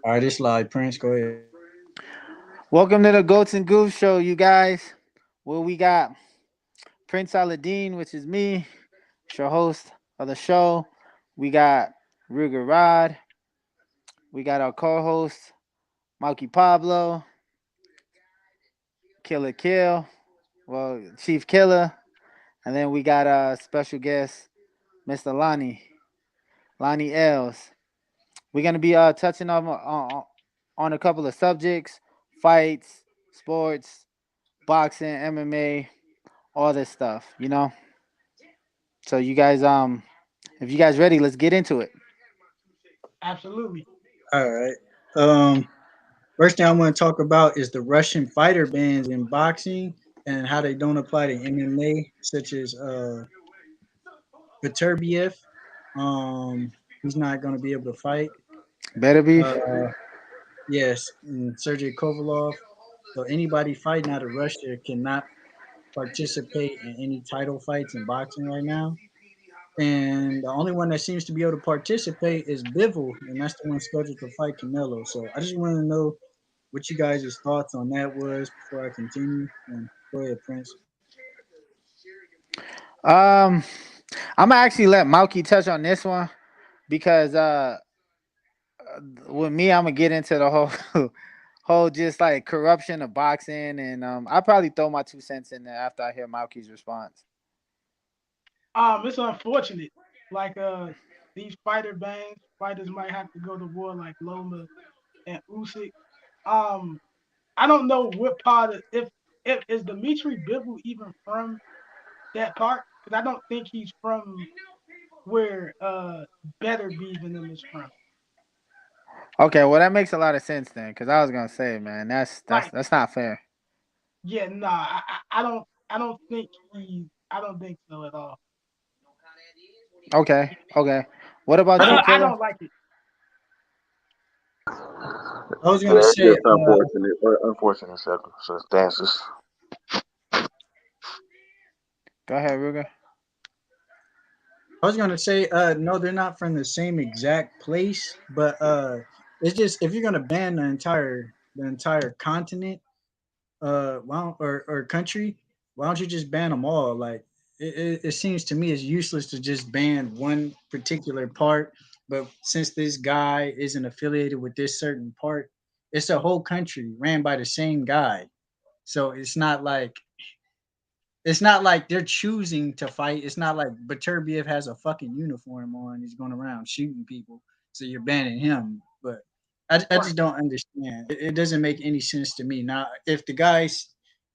All right, it's live. Prince, go ahead. Welcome to the Goats and Goofs show, you guys. Well, we got Prince Aladdin, which is me, your host of the show. We got Ruger Rod. We got our co-host, Malky Pablo, Killer Kill, well, Chief Killer. And then we got a special guest, Mr. Lonnie Els. We're gonna be touching on a couple of subjects, fights, sports, boxing, MMA, all this stuff, you know. So you guys, if you guys ready, let's get into it. Absolutely. All right. Um, First thing I want to talk about is the Russian fighter bans in boxing and how they don't apply to MMA, such as Viterbiev. He's not going to be able to fight. Better be. Uh, yes, and Sergey Kovalov. So anybody fighting out of Russia cannot participate in any title fights in boxing right now. And the only one that seems to be able to participate is Bivol, and that's the one scheduled to fight Canelo. So I just want to know what you guys' thoughts on that was before I continue. And go ahead, Prince. Um, I'm gonna actually let Malky touch on this one because with me, I'm gonna get into the whole whole just like corruption of boxing, and I'll probably throw my 2 cents in there after I hear Malky's response. It's unfortunate. Like these fighter bands, fighters might have to go to war like Loma and Usyk. Um, I don't know what part of if is Dimitri Bivol even from that part? Because I don't think he's from where Better Beef and them is from. Okay, well that makes a lot of sense then, because I was gonna say, man, Like, that's not fair. yeah, nah, I don't think I don't think so at all. Okay, okay. What about you, I Killer? don't like it. I was Yeah, gonna it's say, just unfortunate circumstances. Go ahead, Ruger. no, they're not from the same exact place, but it's just if you're gonna ban the entire continent, why don't, or country, why don't you just ban them all? Like it seems to me it's useless to just ban one particular part. But since this guy isn't affiliated with this certain part, it's a whole country ran by the same guy. So it's not like they're choosing to fight. It's not like Baturbiev has a fucking uniform on. He's going around shooting people. So you're banning him. But I Right. just don't understand. It doesn't make any sense to me. Now, if the guy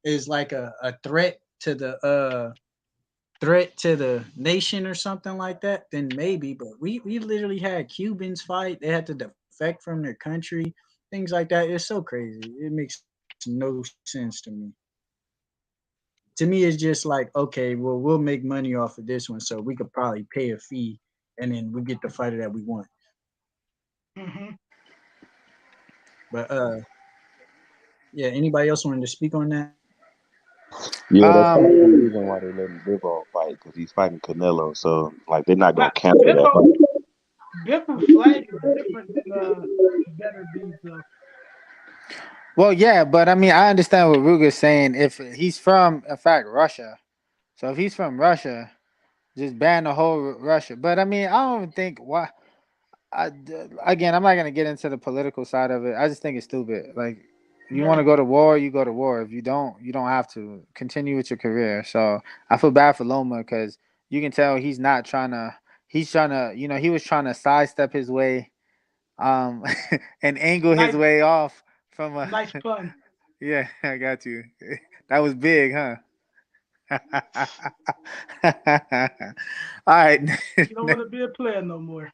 is like a threat to the nation or something like that, then maybe. But we literally had Cubans fight. They had to defect from their country, things like that. It's so crazy. It makes no sense to me. To me, it's just like, okay, well, we'll make money off of this one, so we could probably pay a fee, and then we get the fighter that we want. Hmm. But yeah, anybody else wanted to speak on that? Yeah, that's the Um, only reason why they letting Bivol fight because he's fighting Canelo. So like they're not gonna But cancel that fight. Biffle flag is different than Better Beef though. well, yeah, but I mean, I understand what Ruger's saying. If he's from, in fact, Russia, so if he's from Russia, just ban the whole Russia. But I mean, I don't think why. Again, I'm not gonna get into the political side of it. I just think it's stupid. Like, you want to Very. go to war, you go to war. If you don't, you don't have to continue with your career. So I feel bad for Loma because you can tell he's not trying to. He's trying to, he was trying to sidestep his way, um, and angle his Nice, way off from a. nice pun. Yeah, I got you. That was big, huh? All right. You don't want to be a player no more.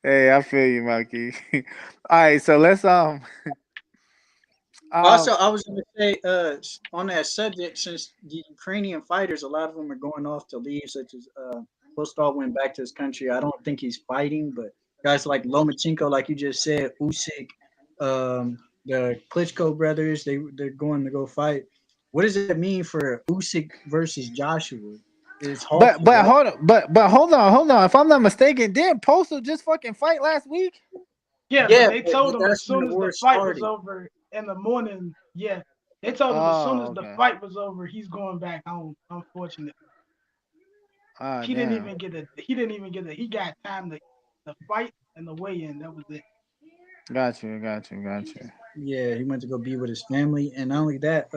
Hey, I feel you, Mikey. All right, so let's Also, um I was going to say, on that subject, since the Ukrainian fighters, a lot of them are going off to leave, such as Postol went back to his country. I don't think he's fighting, but guys like Lomachenko, like you just said, Usyk, the Klitschko brothers, they're going to go fight. What does that mean for Usyk versus Joshua? Is but halted, but right? hold on, but hold on. If I'm not mistaken, didn't Postal just fucking fight last week? Yeah, but Yeah, they told but him as that's when soon the as the war fight was started. over in the morning. Yeah, they told him as soon Oh, as the okay. fight was over, he's going back home. Unfortunately, Ah, he didn't damn. even get a. He didn't even get a. He got time to the fight and the weigh in. That was it. Got you, got you, got you. Yeah, he went to go be with his family, and not only that,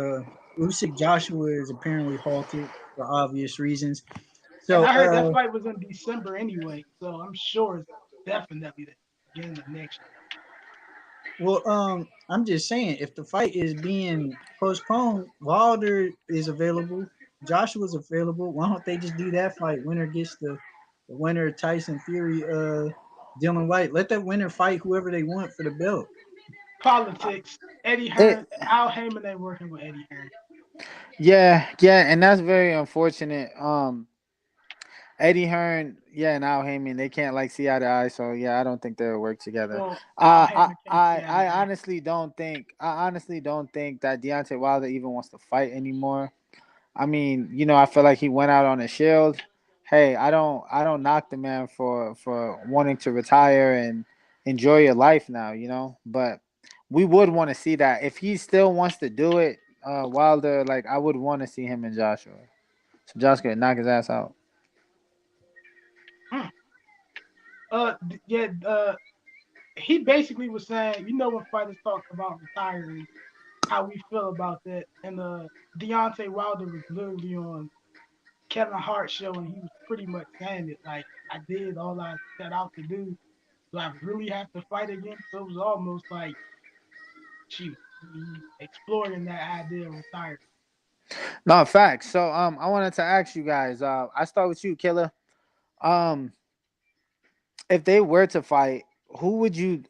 Usyk Joshua is apparently halted for obvious reasons. And So, I heard that fight was in December anyway, so I'm sure it's definitely the beginning of next well, I'm just saying, if the fight is being postponed, Wilder is available, Joshua's available. Why don't they just do that fight? Winner gets the winner, Tyson Fury, Dylan White. Let that winner fight whoever they want for the belt. year. Politics. Eddie It, Hearn, Al Heyman ain't working with Eddie Hearn. yeah, yeah, and that's very unfortunate. Eddie Hearn, yeah, and Al Heyman, they can't like see eye to eye. So yeah, I don't think they'll work together. Well, Al Heyman can't see eye to I eye. honestly don't think that Deontay Wilder even wants to fight anymore. I mean, I feel like he went out on a shield. Hey, I don't knock the man for wanting to retire and enjoy your life now, But we would want to see that if he still wants to do it. Wilder, like I would want to see him and Joshua. So Josh could knock his ass out. Hmm. Yeah. He basically was saying, when fighters talk about retiring, how we feel about that. And Deontay Wilder was literally on Kevin Hart show, and he was pretty much saying it like, I did all I set out to do. Do I really have to fight again? So it was almost like, shoot, he exploring that idea of retirement. No facts. So I wanted to ask you guys. I start with you, Killer. Um, if they were to fight, who would you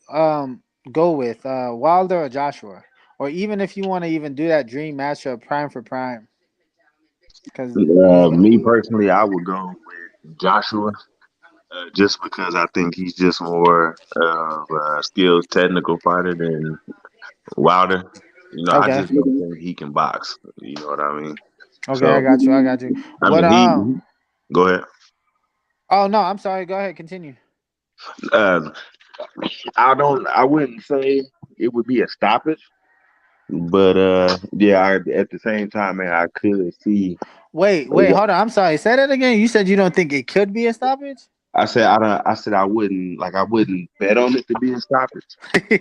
go with? Wilder or Joshua? Or even if you want to even do that dream matchup, prime for prime, because Me personally, I would go with Joshua, just because I think he's just more of a skilled technical fighter than Wilder. I okay, just don't think he can box. You know what I mean? okay, I So, got you, I got you. I What mean, go ahead. Oh no, I'm sorry. Go ahead, continue. Uh, I wouldn't say it would be a stoppage, but yeah, at the same time, man, I could see. Wait, hold on. I'm sorry. Say that again. You said you don't think it could be a stoppage. I said I don't. I said I wouldn't bet on it to be a stoppage.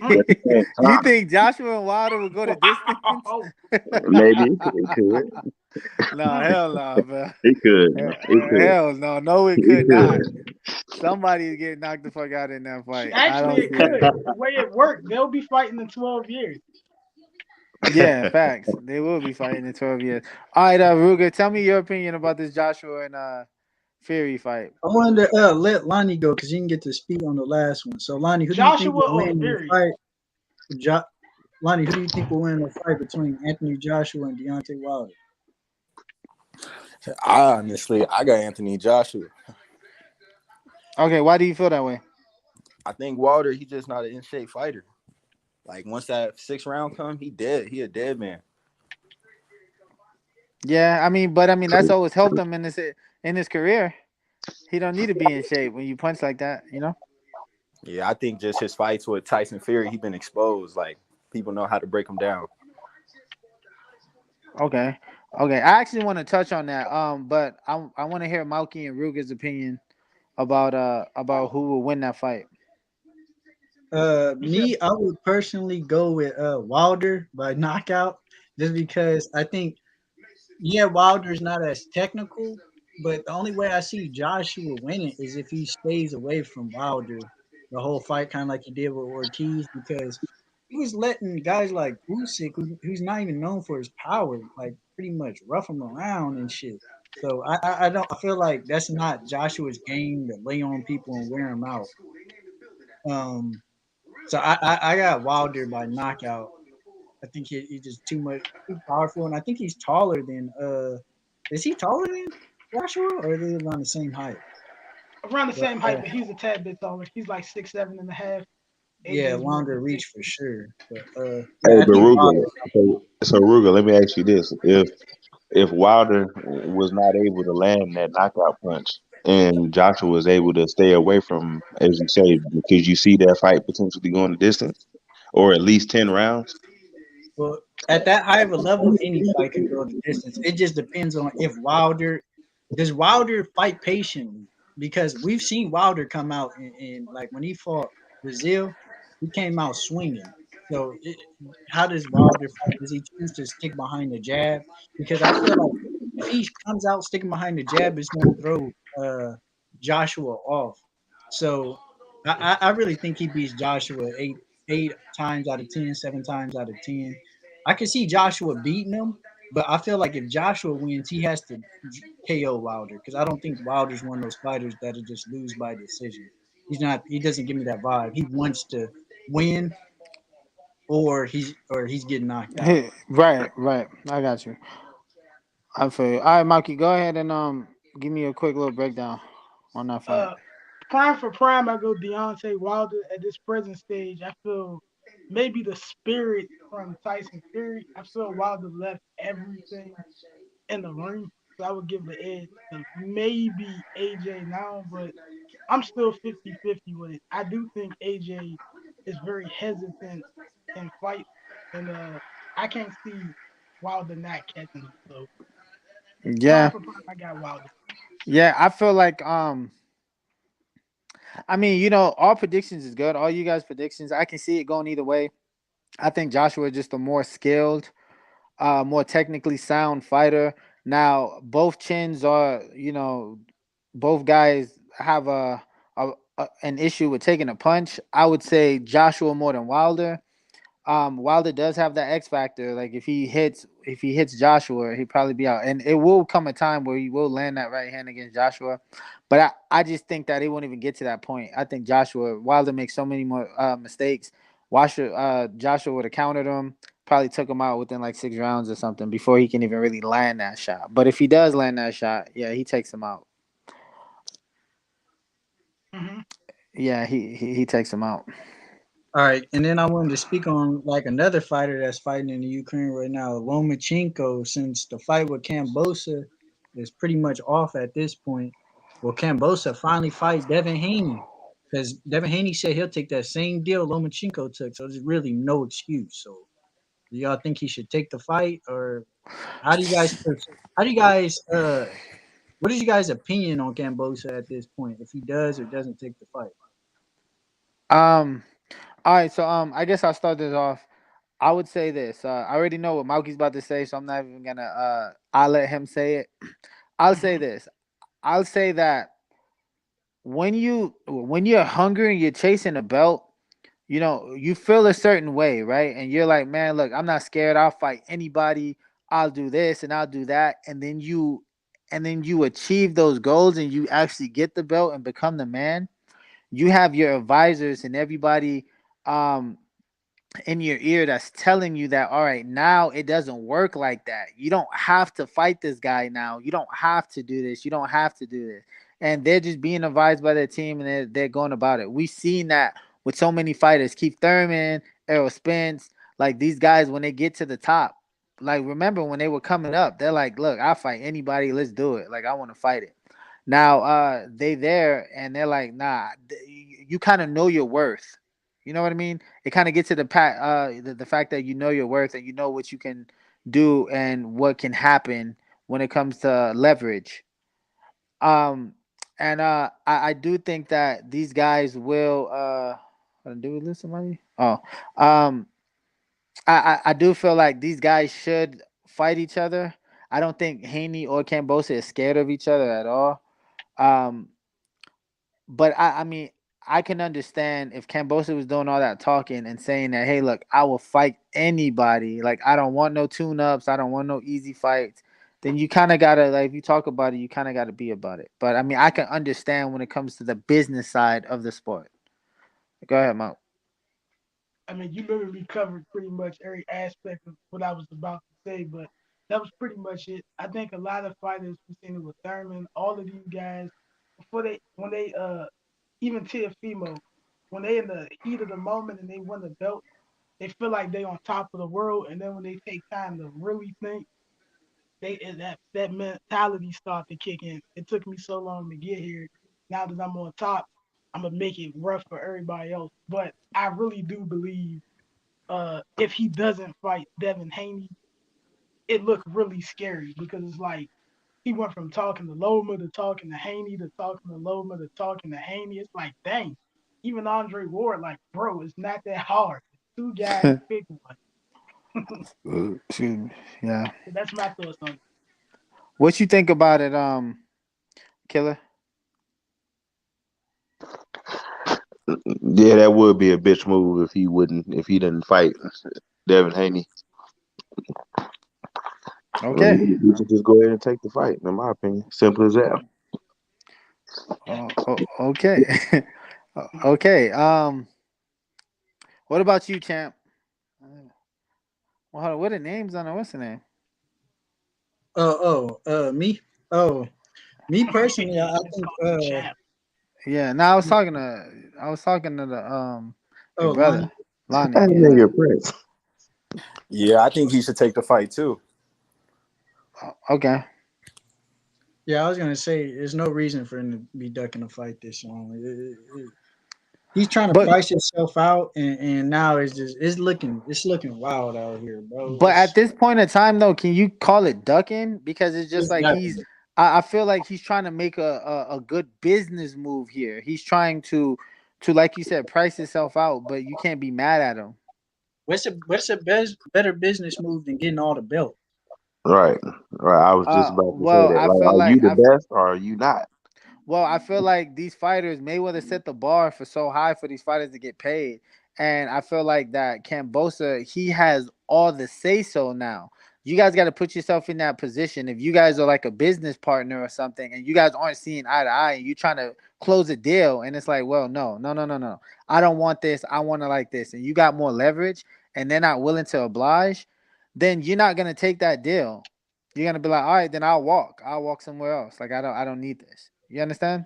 But at the same You time, think Joshua and Wilder would go to distance? Wow. maybe it could. No, hell no, bro. It could. It could. Hell no, no, it It could not. could. Somebody is getting knocked the fuck out in that fight. I Actually, don't it see it. could. The way it worked, they'll be fighting in 12 years. Yeah, facts. They will be fighting in 12 years. All right, Ruger, tell me your opinion about this Joshua and Fury fight. I wanted to let Lonnie go because he can get to speak on the last one. So, Lonnie, who do you think Joshua will or win in the Fury? fight? Lonnie, who do you think will win the fight between Anthony Joshua and Deontay Wilder? I got Anthony Joshua. Okay, why do you feel that way? I think Wilder, he's just not an in shape fighter. Like once that 6th round come, he dead. He a dead man. Yeah, but that's always helped him in his career. He don't need to be in shape when you punch like that. Yeah, I think just his fights with Tyson Fury, he been exposed. Like people know how to break him down. Okay. Okay. I actually want to touch on that. But I want to hear Malky and Ruger's opinion about who will win that fight. You said, I would personally go with Wilder by knockout, just because I think Wilder's not as technical, but the only way I see Joshua winning is if he stays away from Wilder the whole fight, kind of like he did with Ortiz, because he was letting guys like Usyk, who's not even known for his power, like pretty much rough him around and shit. So I don't I feel like that's not Joshua's game to lay on people and wear them out. Um, so I got Wilder by knockout. I think he's just too powerful, and I think he's taller than is he taller than Joshua, or are they around the same height? around the But same height, but he's a tad bit taller. He's like 6'7" and a half. yeah, AJ's more longer than reach for 6'6". sure. But Hey, yeah, I but think Ruger. Wilder. So Ruger, let me ask you this: if Wilder was not able to land that knockout punch, and Joshua was able to stay away from, as you say, because you see that fight potentially going the distance, or at least 10 rounds. Well, at that high of a level, any fight can go the distance. It just depends on if Wilder does Wilder fight patiently, because we've seen Wilder come out and like when he fought Brazil, he came out swinging. So how does Wilder fight? Does he choose to stick behind the jab? Because I feel like if he comes out sticking behind the jab, it's going to throw Joshua off. So I really think he beats Joshua eight times out of 10, 7 times out of 10. I can see Joshua beating him, but I feel like if Joshua wins, he has to KO Wilder, because I don't think Wilder's one of those fighters that'll just lose by decision. He's not. He doesn't give me that vibe. He wants to win, or he's getting knocked out. Right, right. I got you. I feel you. All right, Mikey, go ahead and give me a quick little breakdown on that fight. Uh, prime for prime, I go Deontay Wilder at this present stage. I feel maybe the spirit from Tyson Fury. I feel Wilder left everything in the ring, so I would give the edge to maybe AJ now, but I'm still 50-50 with it. I do think AJ is very hesitant in fight, and I can't see Wilder not catching him. So prime Yeah, for prime, I got Wilder. yeah. I feel like I mean, all predictions is good. All you guys' predictions, I can see it going either way. I think Joshua is just a more skilled, more technically sound fighter. Now, both chins are, both guys have an issue with taking a punch. I would say Joshua more than Wilder. Wilder does have that X factor. Like if he hits Joshua, he'd probably be out. And it will come a time where he will land that right hand against Joshua. But I just think that he won't even get to that point. I think Wilder makes so many more mistakes. Joshua would have countered him, probably took him out within like 6 rounds or something before he can even really land that shot. But if he does land that shot, yeah, he takes him out. Hmm. Yeah, he takes him out. All right, and then I wanted to speak on like another fighter that's fighting in the Ukraine right now, Lomachenko. Since the fight with Kambosa is pretty much off at this point, will Kambosa finally fight Devin Haney? Because Devin Haney said he'll take that same deal Lomachenko took, so there's really no excuse. So, do y'all think he should take the fight, or how do you guys? How do you guys? What is you guys' opinion on Kambosa at this point? If he does or doesn't take the fight? Um. All right, so I guess I'll start this off. I would say this. I already know what Malky's about to say, so I'm not even gonna. I'll let him say it. I'll say Hmm. this. I'll say that when you're hungry and you're chasing a belt, you feel a certain way, right? And you're like, man, look, I'm not scared. I'll fight anybody. I'll do this and I'll do that, and then you achieve those goals and you actually get the belt and become the man. You have your advisors and everybody um in your ear that's telling you that, all right, now it doesn't work like that. You don't have to fight this guy now. You don't have to do this. You don't have to do this. And they're just being advised by their team, and they're going about it. We've seen that with so many fighters. Keith Thurman, Errol Spence, like these guys, when they get to the top, like remember when they were coming up, they're like, look, I'll fight anybody. Let's do it. Like I want to fight it. Now they there and they're like, nah, you kind of know your worth. You know what I mean? It kind of gets to the fact that you know your worth and you know what you can do and what can happen when it comes to leverage. Um, and I do think that these guys will. Do we lose somebody? Oh, um, I do feel like these guys should fight each other. I don't think Haney or Cambosa is scared of each other at all. Um, but I mean, I can understand if Cambosa was doing all that talking and saying that, hey, look, I will fight anybody. Like, I don't want no tune ups. I don't want no easy fights. Then you kind of got to, like, if you talk about it, you kind of got to be about it. But I mean, I can understand when it comes to the business side of the sport. Go ahead, Mo. I mean, you literally covered pretty much every aspect of what I was about to say, but that was pretty much it. I think a lot of fighters, we seen it with Thurman, all of these guys, before when they even Tiafimo, when they in the heat of the moment and they win the belt, they feel like they on top of the world, and then when they take time to really think, that mentality start to kick in. It took me so long to get here. Now that I'm on top, I'm gonna make it rough for everybody else. But I really do believe if he doesn't fight Devin Haney, it looked really scary because it's like he went from talking to Loma to talking to Haney to talking to Loma to talking to Haney. It's like, dang, even Andre Ward, like, bro, it's not that hard. Two guys, pick one. Excuse me. Yeah. That's my thoughts on it. What you think about it, Killer? Yeah, that would be a bitch move if he didn't fight Devin Haney. I Okay. mean, he should just go ahead and take the fight. In my opinion, simple as that. Okay. Okay. What about you, champ? Well, hold on, what are the names on it? What's the name? Me. Oh, me personally, I It's think. called the champ. Yeah. Now I was talking to the your Oh, Lonnie. brother, Lonnie. That Yeah. nigga Prince. Yeah, I think he should take the fight too. Okay. Yeah, I was gonna say there's no reason for him to be ducking a fight this long. He's trying to But price himself out, and now it's looking wild out here, bro. But at It's this point in time, though, can you call it ducking? Because it's just it's like ducking. I feel like he's trying to make a good business move here. He's trying to like you said, price himself out, but you can't be mad at him. What's a better business move than getting all the belt? Right, right. I was just about to say Well, that. I Like, feel are you like the best or are you not? I feel like these fighters Mayweather set the bar for so high for these fighters to get paid, and I feel like that Cambosa he has all the say so now. You guys got to put yourself in that position. If you guys are like a business partner or something, and you guys aren't seeing eye to eye, and you're trying to close a deal, and it's like, well, no, no, no, no, no, I don't want this. I want to like this, and you got more leverage, and they're not willing to oblige, then you're not gonna take that deal. You're gonna be like, all right, then I'll walk. I'll walk somewhere else. Like I don't need this. You understand?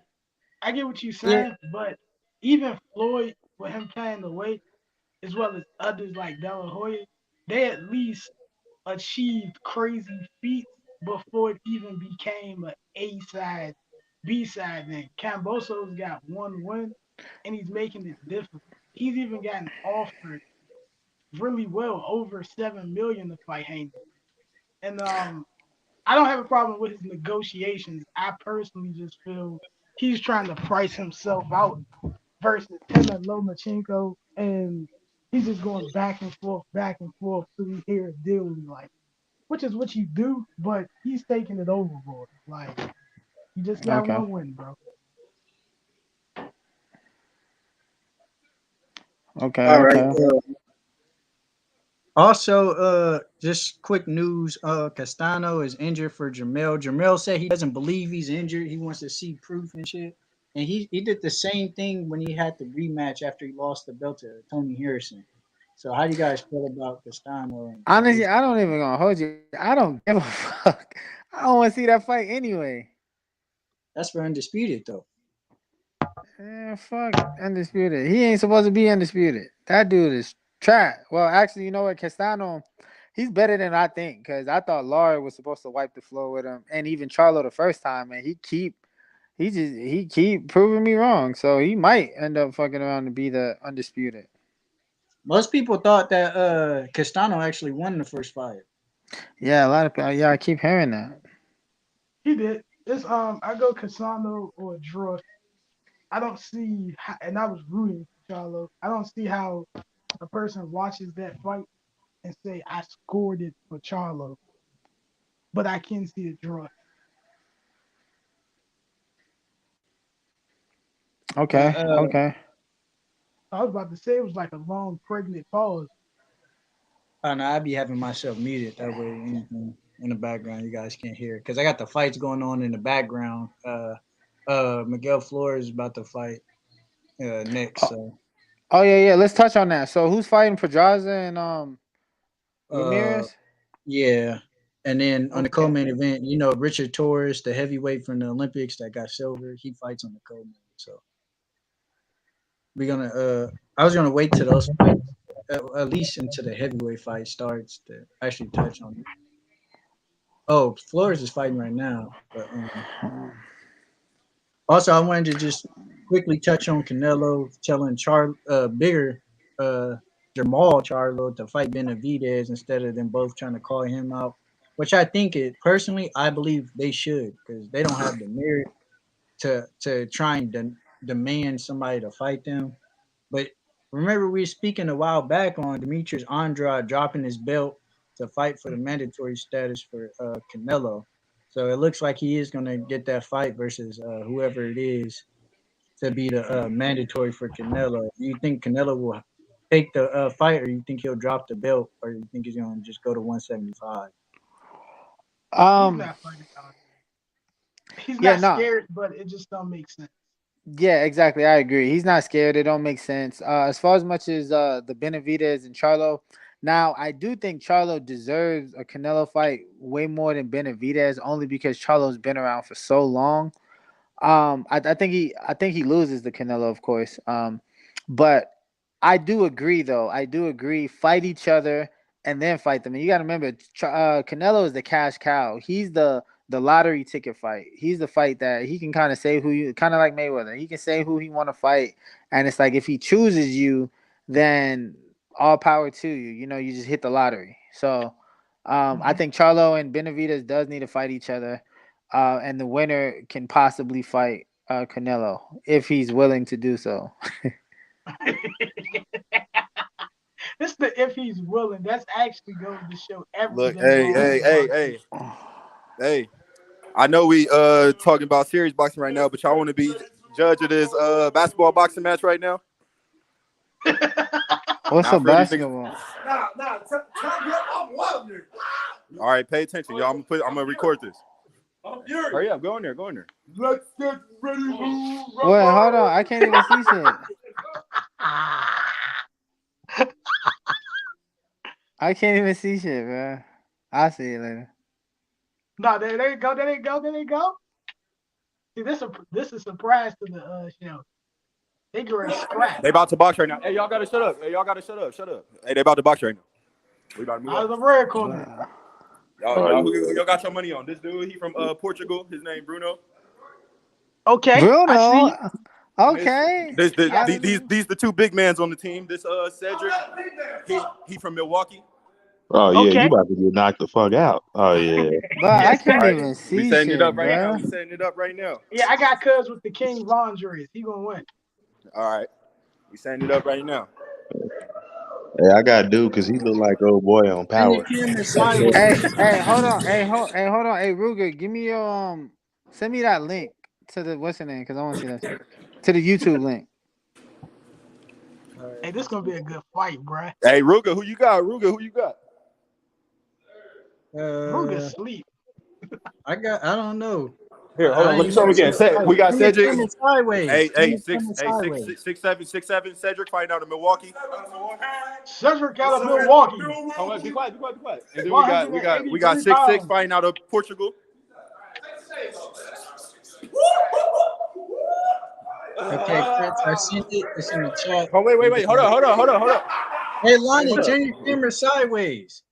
I get what you're Yeah, saying, but even Floyd, with him carrying the weight, as well as others like De La Hoya, they at least achieved crazy feats before it even became a A side, B side thing. Camboso's got one win, and he's making it difficult. He's even gotten offered really well over 7 million to fight Haney, and I don't have a problem with his negotiations. I personally just feel he's trying to price himself out versus him and Lomachenko, and he's just going back and forth till we hear a deal we like, which is what you do, but he's taking it overboard. Like, you just got Okay. one win, bro. Okay. all right. Okay. Also, just quick news. Castano is injured for Jamel. Jamel said he doesn't believe he's injured. He wants to see proof and shit. And he did the same thing when he had the rematch after he lost the belt to Tony Harrison. So how do you guys feel about Castano and Honestly, his? I don't even gonna hold you. I don't give a fuck. I don't want to see that fight anyway. That's for undisputed though. Fuck undisputed. He ain't supposed to be undisputed. That dude is trash. Well, actually, you know what, Castano, he's better than I think because I thought Laurie was supposed to wipe the floor with him, and even Charlo the first time, and he keep proving me wrong. So he might end up fucking around to be the undisputed. Most people thought that Castano actually won the first fight. Yeah, a lot of people. Yeah, I keep hearing that. He did. It's I go Casano or draw. I don't see, how, and I was rooting for Charlo. I don't see how a person watches that fight and say I scored it for Charlo, but I can see a draw. Yeah, Okay. Okay. I was about to say it was like a long pregnant pause. I know I'd be having myself muted that way. Anything in the background you guys can't hear because I got the fights going on in the background. Miguel Flores is about to fight next. Oh, So oh yeah, yeah. Let's touch on that. So who's fighting Pedraza and uh, Ramirez? yeah, and then on the Okay. co-main event, Richard Torres, the heavyweight from the Olympics that got silver, he fights on the co-main. So we're gonna. I was gonna wait till those fights, at least until the heavyweight fight starts to actually touch on it. Oh, Flores is fighting right now. But also, I wanted to just quickly touch on Canelo telling bigger Jamal Charlo to fight Benavidez instead of them both trying to call him out, which I think it personally I believe they should because they don't have the merit to try and demand somebody to fight them. But remember, we were speaking a while back on Demetrius Andrade dropping his belt to fight for the mandatory status for Canelo. So it looks like he is going to get that fight versus whoever it is to be the mandatory for Canelo. Do you think Canelo will take the fight, or you think he'll drop the belt, or you think he's going to just go to 175? He's Um, not fighting Andre. He's yeah, not no, scared, but it just don't make sense. yeah, exactly. I agree. He's not scared. It don't make sense. As far as much as the Benavidez and Charlo, now I do think Charlo deserves a Canelo fight way more than Benavidez, only because Charlo's been around for so long. I think he loses the Canelo, of course. But I do agree, though. I do agree. Fight each other and then fight them. And you got to remember, Canelo is the cash cow. He's the lottery ticket fight. He's the fight that he can kind of say who you, kind of like Mayweather. He can say who he want to fight, and it's like if he chooses you, then all power to you. You know, you just hit the lottery. So, I think Charlo and Benavidez does need to fight each other, and the winner can possibly fight Canelo if he's willing to do so. This the if he's willing. That's actually going to show Look, everything. hey. I know we talking about serious boxing right now, but y'all want to be judge of this basketball boxing match right now? What's Not a for these niggas. basketball? All right, pay attention, y'all. I'm gonna record this. Hurry up, go in there. Let's get ready. Wait, hold on. I can't even see shit. I can't even see shit, bro. I'll see it later. No, there you go. See, this is a surprise to the show. They going scrap. They about to box right now. Hey, y'all gotta shut up. Shut up. Hey, they about to box right now. We about to move Out of on. the red corner. Who y'all got your money on? This dude, he from Portugal. His name Bruno. Okay. Bruno. I see. Okay. These the two big mans on the team. This Cedric, he from Milwaukee. Oh yeah, Okay. you about to get knocked the fuck out. Oh yeah. But I can't Right. even see We setting shit, it up right bro. now. We setting it up right now. Yeah, I got cuz with the King Von dress. He gonna win. All right. We setting it up right now. Hey, I got dude because he look like old boy on Turn Power. your camera sideways. Hey, hold on. Hey, hold on. Hey, Ruger, give me your send me that link to the what's the name? Because I want to see that to the YouTube link. Hey, this gonna be a good fight, bruh. Hey, Ruger, who you got? Ruger sleep. I don't know. Here, hold on. Let me show him again. We got Cedric. Hey, 6'7", Cedric fighting out of Milwaukee. Cedric out of Milwaukee. Oh, wait, be quiet. And then we got 6'6" fighting out of Portugal. Okay, Chris, I sent it. It's in the chat. Oh, wait. Hold on. Hey, Lonnie, turn your camera sideways.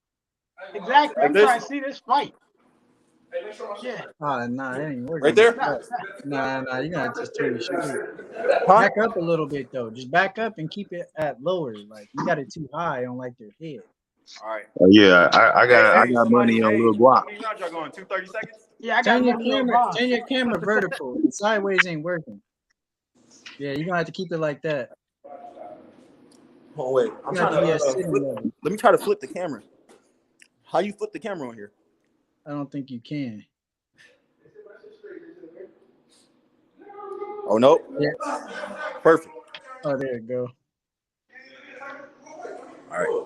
Exactly. I'm trying to see this fight. Yeah. Oh, nah, that ain't working. Right there? Nah, you gotta just turn your shit. Back up a little bit though. Just back up and keep it at lower. Like you got it too high on like your head. All right. Oh yeah, I got money on Lil Guap. How many rounds y'all going? 230 seconds? Yeah, I got turn your camera vertical. Sideways ain't working. Yeah, you're gonna have to keep it like that. Oh wait, I'm trying to let me try to flip the camera. How you flip the camera on here? I don't think you can. Oh no. Yeah. Perfect. Oh, there you go. All right.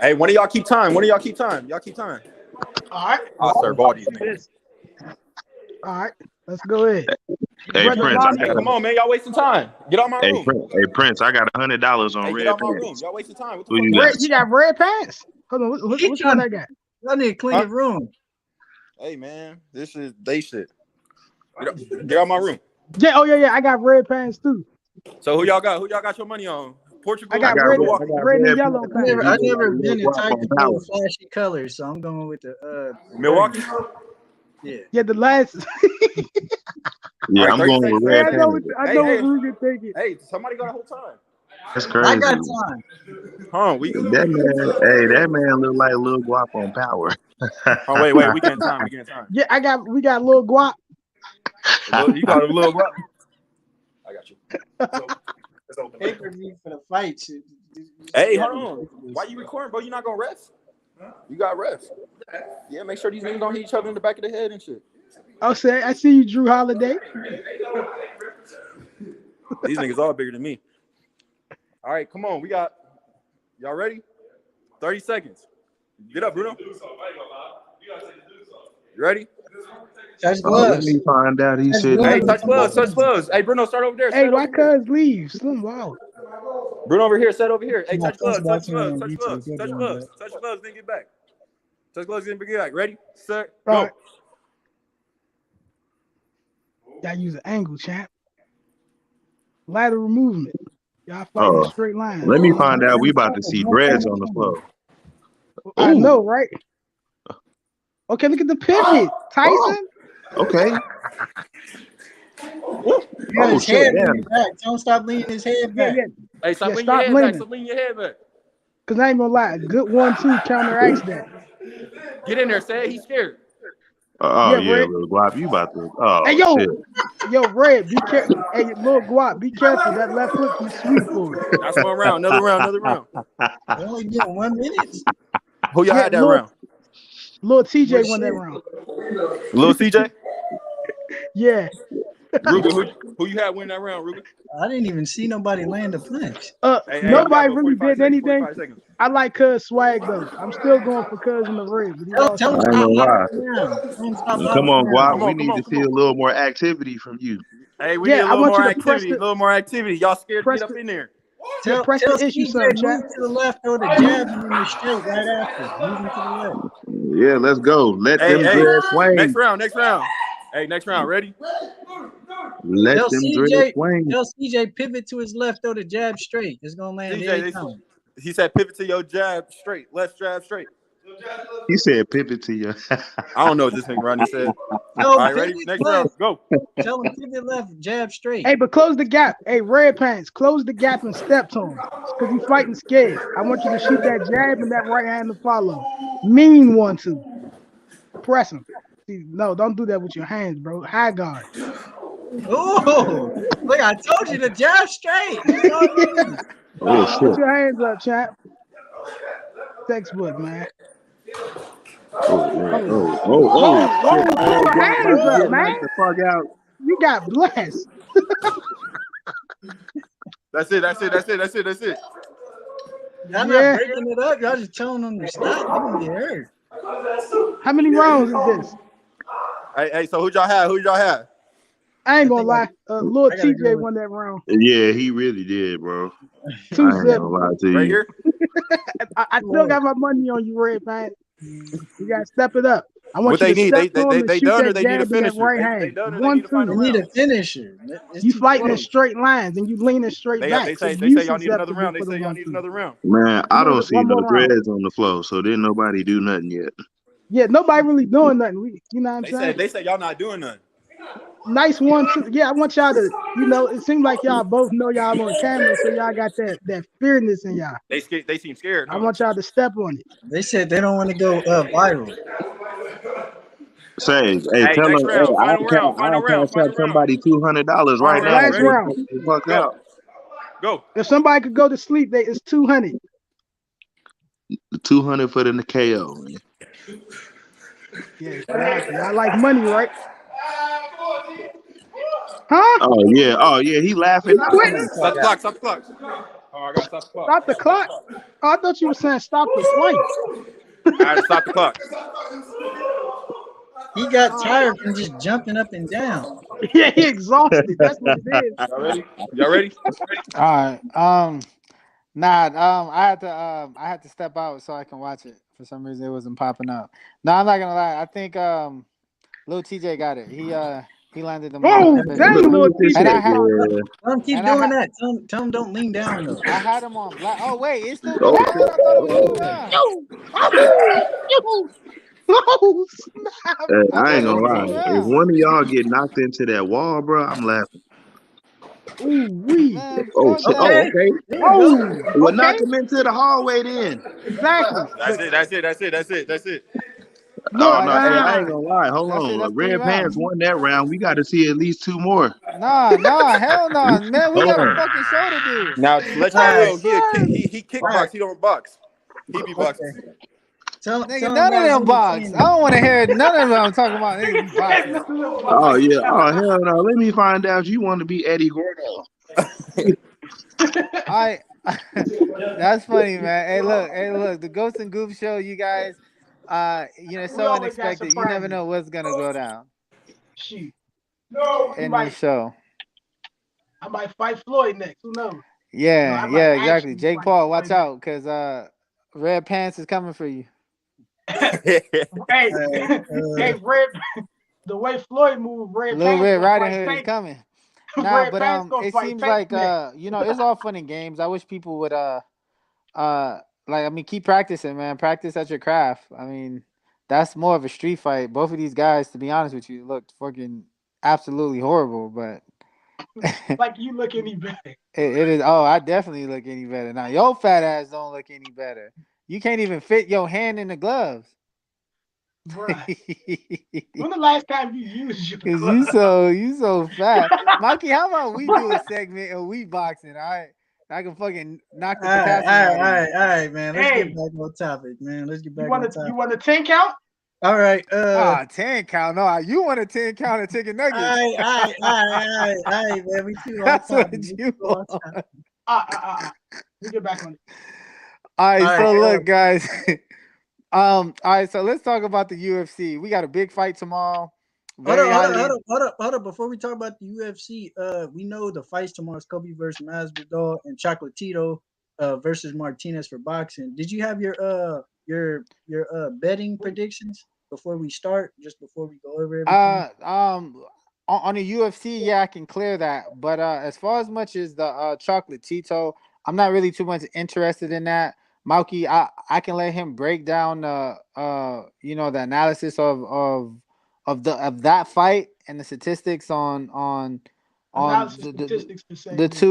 Hey, one of y'all keep time. Y'all keep time. All right. I'll serve all these niggas. All right. Let's go ahead. Hey Prince, come on, man. Y'all wasting time. Get out my room. Hey Prince, I got $100 on Get red out my room. pants. Y'all wasting time. What Who the you fuck? got? You got red pants? Hold on. Which one I got? I need to clean your room. Hey man, this is they shit. Get out my room. Yeah. Oh yeah. I got red pants too. So who y'all got? Who y'all got your money on? Portugal. I got red. red, I got red and red. yellow. I never been the Guap type on to power. go flashy colors, so I'm going with the Milwaukee. yeah. Yeah, the last. Yeah, Right, I'm 30 going seconds. with Hey, red I know Panther. what I know what Ruger thinking. Hey, somebody got a whole time. That's I crazy. got time. Huh? That man look like Lil Guap on power. Oh, wait. We getting time. Yeah, we got little guap. You call it a little guap. I got you. Let's open Pay per view for the fights. Hey, hold on. Why you recording, bro? You not gonna ref? You got refs. Yeah, make sure these niggas don't hit each other in the back of the head and shit. I'll say, I see you, Drew Holiday. These niggas all bigger than me. All right, come on. Y'all ready? 30 seconds. Get up, Bruno. You ready? Touch Let gloves. me find out. He said, Hey, touch gloves. Hey, Bruno, start over there. Hey, why cuz leave? Slim, wow. Bruno over here, set over here. Hey, touch gloves, touch gloves, then get back. Touch gloves, then get back. Ready, set, All go. right. Gotta use an angle, champ. Lateral movement. Y'all fighting a straight line. let me find out. We about to see dreads on the floor. I know, right? Okay, look at the pivot. Tyson? Okay. His head leaning back. Don't stop leaning his head back. Yeah. Hey, stop leaning your head back. Stop leaning your head back. Because I ain't gonna lie, a good 1-2 counteracts that. Get in there, say he's scared. Yeah, Red. Lil Guap, you about to. Oh, hey, yo, shit. Yo, Red, be careful. Hey, Lil Guap, be careful. That left hook be sweet for it. That's one round. Another round. They only get 1 minute. Who y'all had that round? Lil TJ won that round. Lil CJ? Yeah. Ruben, who you had win that round, Ruben? I didn't even see nobody land a punch. Nobody really did anything. I like Cuz swag though. I'm still going for Cuz in the red. Tell him I ain't gonna lie. Come on, Guap. We need to see a little more activity from you. Hey, we need a little more activity. Y'all scared to press get up in there. Press the issue, son, chat. Move to the left or the jab and then the straight right after. Moving to the left. Yeah, let's go. Let them dreads swing. Next round. Hey, next round. Ready? Let them dreads swing. Tell CJ pivot to his left or the jab straight. It's gonna land anytime. He said pivot to your jab straight. Left jab straight. He said pivot to your. I don't know what this thing Rodney said. All right, ready? Next round. Go. Tell him pivot left, jab straight. Hey, but close the gap. Hey, Red Pants, close the gap and step to him. Because he's fighting scared. I want you to shoot that jab and that right hand to follow. Mean 1-2. Press him. See, no, don't do that with your hands, bro. High guard. Oh, look, I told you to jab straight. Oh, shit. Put your hands up, champ. Textbook, man. Whoa. Put your hands up, man. The fuck out. You got blessed. That's it. Y'all not breaking it up. Y'all just telling them to stop. They're gonna get hurt. How many rounds is this? Hey, so who y'all have? I ain't gonna lie. Lil TJ won that round. Yeah, he really did, bro. I ain't gonna lie to you. Right here? I still got my money on you, Red Pants. You gotta step it up. I want what you they to need. step on and shoot done that or they need a jab in that finisher. right hand. They done or they 1-2. They need a finisher. You fighting in straight lines and you leaning straight back. They say y'all need another round. Man, I don't see no dreads on the floor, so didn't nobody do nothing yet. Yeah, nobody really doing nothing. You know what I'm saying? They say y'all not doing nothing. Nice 1-2. Yeah, I want y'all to, it seems like y'all both know y'all on camera, so y'all got that fearness in y'all. They seem scared. Huh? I want y'all to step on it. They said they don't want to go viral. Say, hey, tell next them, round, final round. Somebody $200 right now. Last round. Fuck out. Go. If somebody could go to sleep, it's 200. 200 for the KO. Man. Yeah, I like money, right? Huh? Oh yeah. He laughing. Stop the clock. Oh, I gotta stop the clock. Stop the clock. Oh, I thought you were saying stop the fight. I had to stop the clock. He got tired from just jumping up and down. Yeah, he exhausted. That's what it is. Y'all ready? All right. I had to step out so I can watch it. For some reason, it wasn't popping up. No, I'm not gonna lie. I think Lil TJ got it. He landed the Oh, most dang, Look, physical. little look at And TJ. I that. had Yeah. Tell him keep and I doing had that. Tell him don't lean down though. I had him on black. Oh wait, it's still Oh, going on. I thought it was two oh, rounds. Yo, oh, yo, oh, snap. I I thought ain't it gonna was lie. two If rounds. one of y'all get knocked into that wall, bro, I'm laughing. Ooh, wee. Man, Oh fuck shit. Oh, that. Okay, okay. there you go. Oh, Well, knock okay. him into the hallway then. Exactly. That's But it. That's it. That's it. That's it. That's it. look, Oh All right, no, that's hey, it. I ain't gonna lie. Hold on. That's three Red Pants rounds. won that round. We got to see at least two more. Nah, hell no, man. We Hold got a on. fucking show to do. Now to let All y'all right, know, son. he all right, kickbox. He don't box. He be boxing. okay. Tell Nigga, him none of while he's them box. I entertaining. don't want to hear none of them talking about niggas be boxing. None of them Oh box. yeah. Oh hell no. Let me find out you want to be Eddie Gordo. I that's funny, man. Hey, look, the Ghost and Goof show, you guys. It's We so always got unexpected. You never surprises. know what's gonna go down Shoot. No, in this show. I might fight Floyd next. Who knows? No, I might Yeah, exactly. actually Jake fight Paul, watch Floyd out, cause Red Pants is coming for you. next. Hey, Uh, hey, Red. The way Floyd moved, Red Little Pants Red gonna Riding fight Hood is Tank. coming. Nah, Red but Pants gonna it fight seems Tank like next. it's all fun and games. I wish people would like, I mean, keep practicing, man. Practice at your craft. I mean, that's more of a street fight. Both of these guys, to be honest with you, looked fucking absolutely horrible. But Like you look any better, it is. Oh, I definitely look any better now. Your fat ass don't look any better. You can't even fit your hand in the gloves. bruh. Cause When the last time you used your glove? you so fat, Mikey. How about we do a segment of we boxing? All right, I can fucking knock the all right, all potassium right, out all of you. right, all right, man. Let's get Hey, back on topic, man. Let's get you back on want to you topic. want a 10 count? All right, Ah, 10 count. No, you want a 10 count of chicken nuggets. all right, man. We too off That's what topic. We you too off want. topic. We get back on it. All All right, right, so look, guys. All right, so let's talk about the UFC. We got a big fight tomorrow. hold up, Very highly. hold up. Before we talk about the UFC, we know the fights tomorrow is Kobe versus Masvidal and Chocolatito versus Martinez for boxing. Did you have your betting predictions before we start? Just before we go over everything. On the UFC, yeah, I can clear that. But as far as much as the chocolate Tito, I'm not really too much interested in that. Malky, I can let him break down the analysis of that fight and the statistics on Analysis statistics to say the this.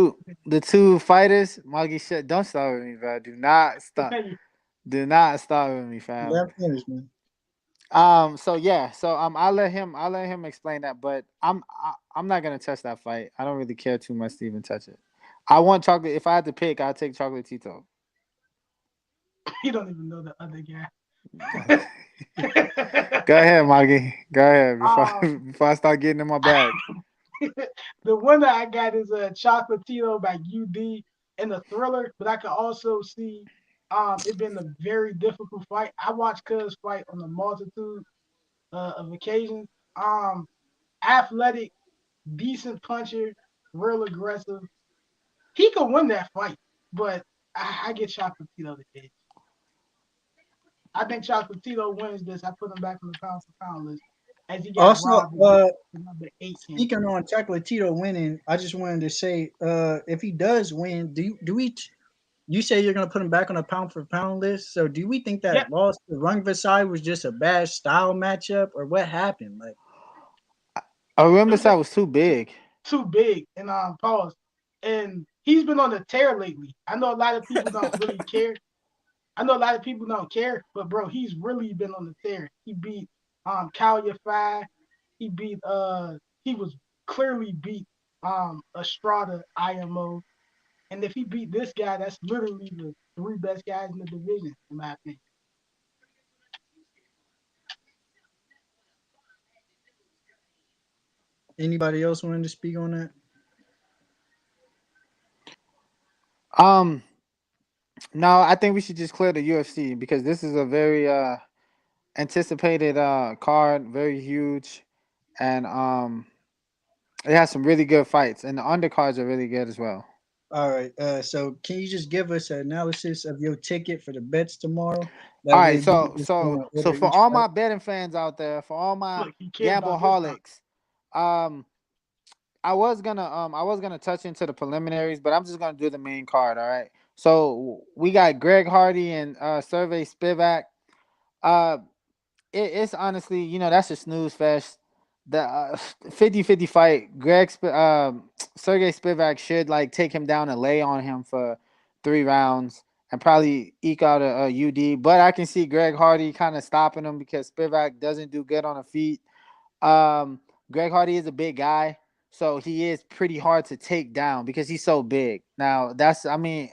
two fighters. Malky, shit, don't start with me, bro. Continue. Do not start with me, fam. Let him finish, man. So yeah, so I'll let him explain that, but I'm not gonna touch that fight. I don't really care too much to even touch it. I want chocolate. If I had to pick, I'd take chocolate Tito. You don't even know the other guy. Go ahead, Maggie. Go ahead um, before I start getting in my bag. the one that I got is a Chocolatito by UD and a thriller, but I can also see it being a very difficult fight. I watched Cuz fight on a multitude of occasions. Um, Athletic, decent puncher, real aggressive. He could win that fight, but I get Chocolatito the edge. I think Chocolatito wins this. I put him back on the pound for pound list as he got Also, robbed against the number 8 camp. speaking on Chocolatito winning, I just wanted to say, if he does win, do we? You say you're gonna put him back on a pound for pound list. So do we think Yep, that loss to Rung Vasai was just a bad style matchup, or what happened? Like, I it remember was that just was too big. too big and pause. And he's been on the tear lately. I know a lot of people don't really care. I know a lot of people don't care, but bro, he's really been on the tear. He beat Kalia Five. He beat he was clearly beat Estrada IMO. And if he beat this guy, that's literally the three best guys in the division, in my opinion. anybody else wanted to speak on that? Um, no, I think we should just clear the UFC because this is a very anticipated card, very huge, and it has some really good fights, and the undercards are really good as well. All right. So can you just give us an analysis of your ticket for the bets tomorrow? All That way right, we can so just so go in so order for each all fight. my betting fans out there, for all my Look, he cares about this time. gambleaholics, Um, I was gonna touch into the preliminaries, but I'm just gonna do the main card. All right. So we got Greg Hardy and Survey Spivak. Uh, it's honestly, that's a snooze fest. The 50-50 fight. Sergey Spivak should like take him down and lay on him for 3 rounds and probably eke out a UD. But I can see Greg Hardy kind of stopping him because Spivak doesn't do good on the feet. Um, Greg Hardy is a big guy, so he is pretty hard to take down because he's so big. Now, I mean,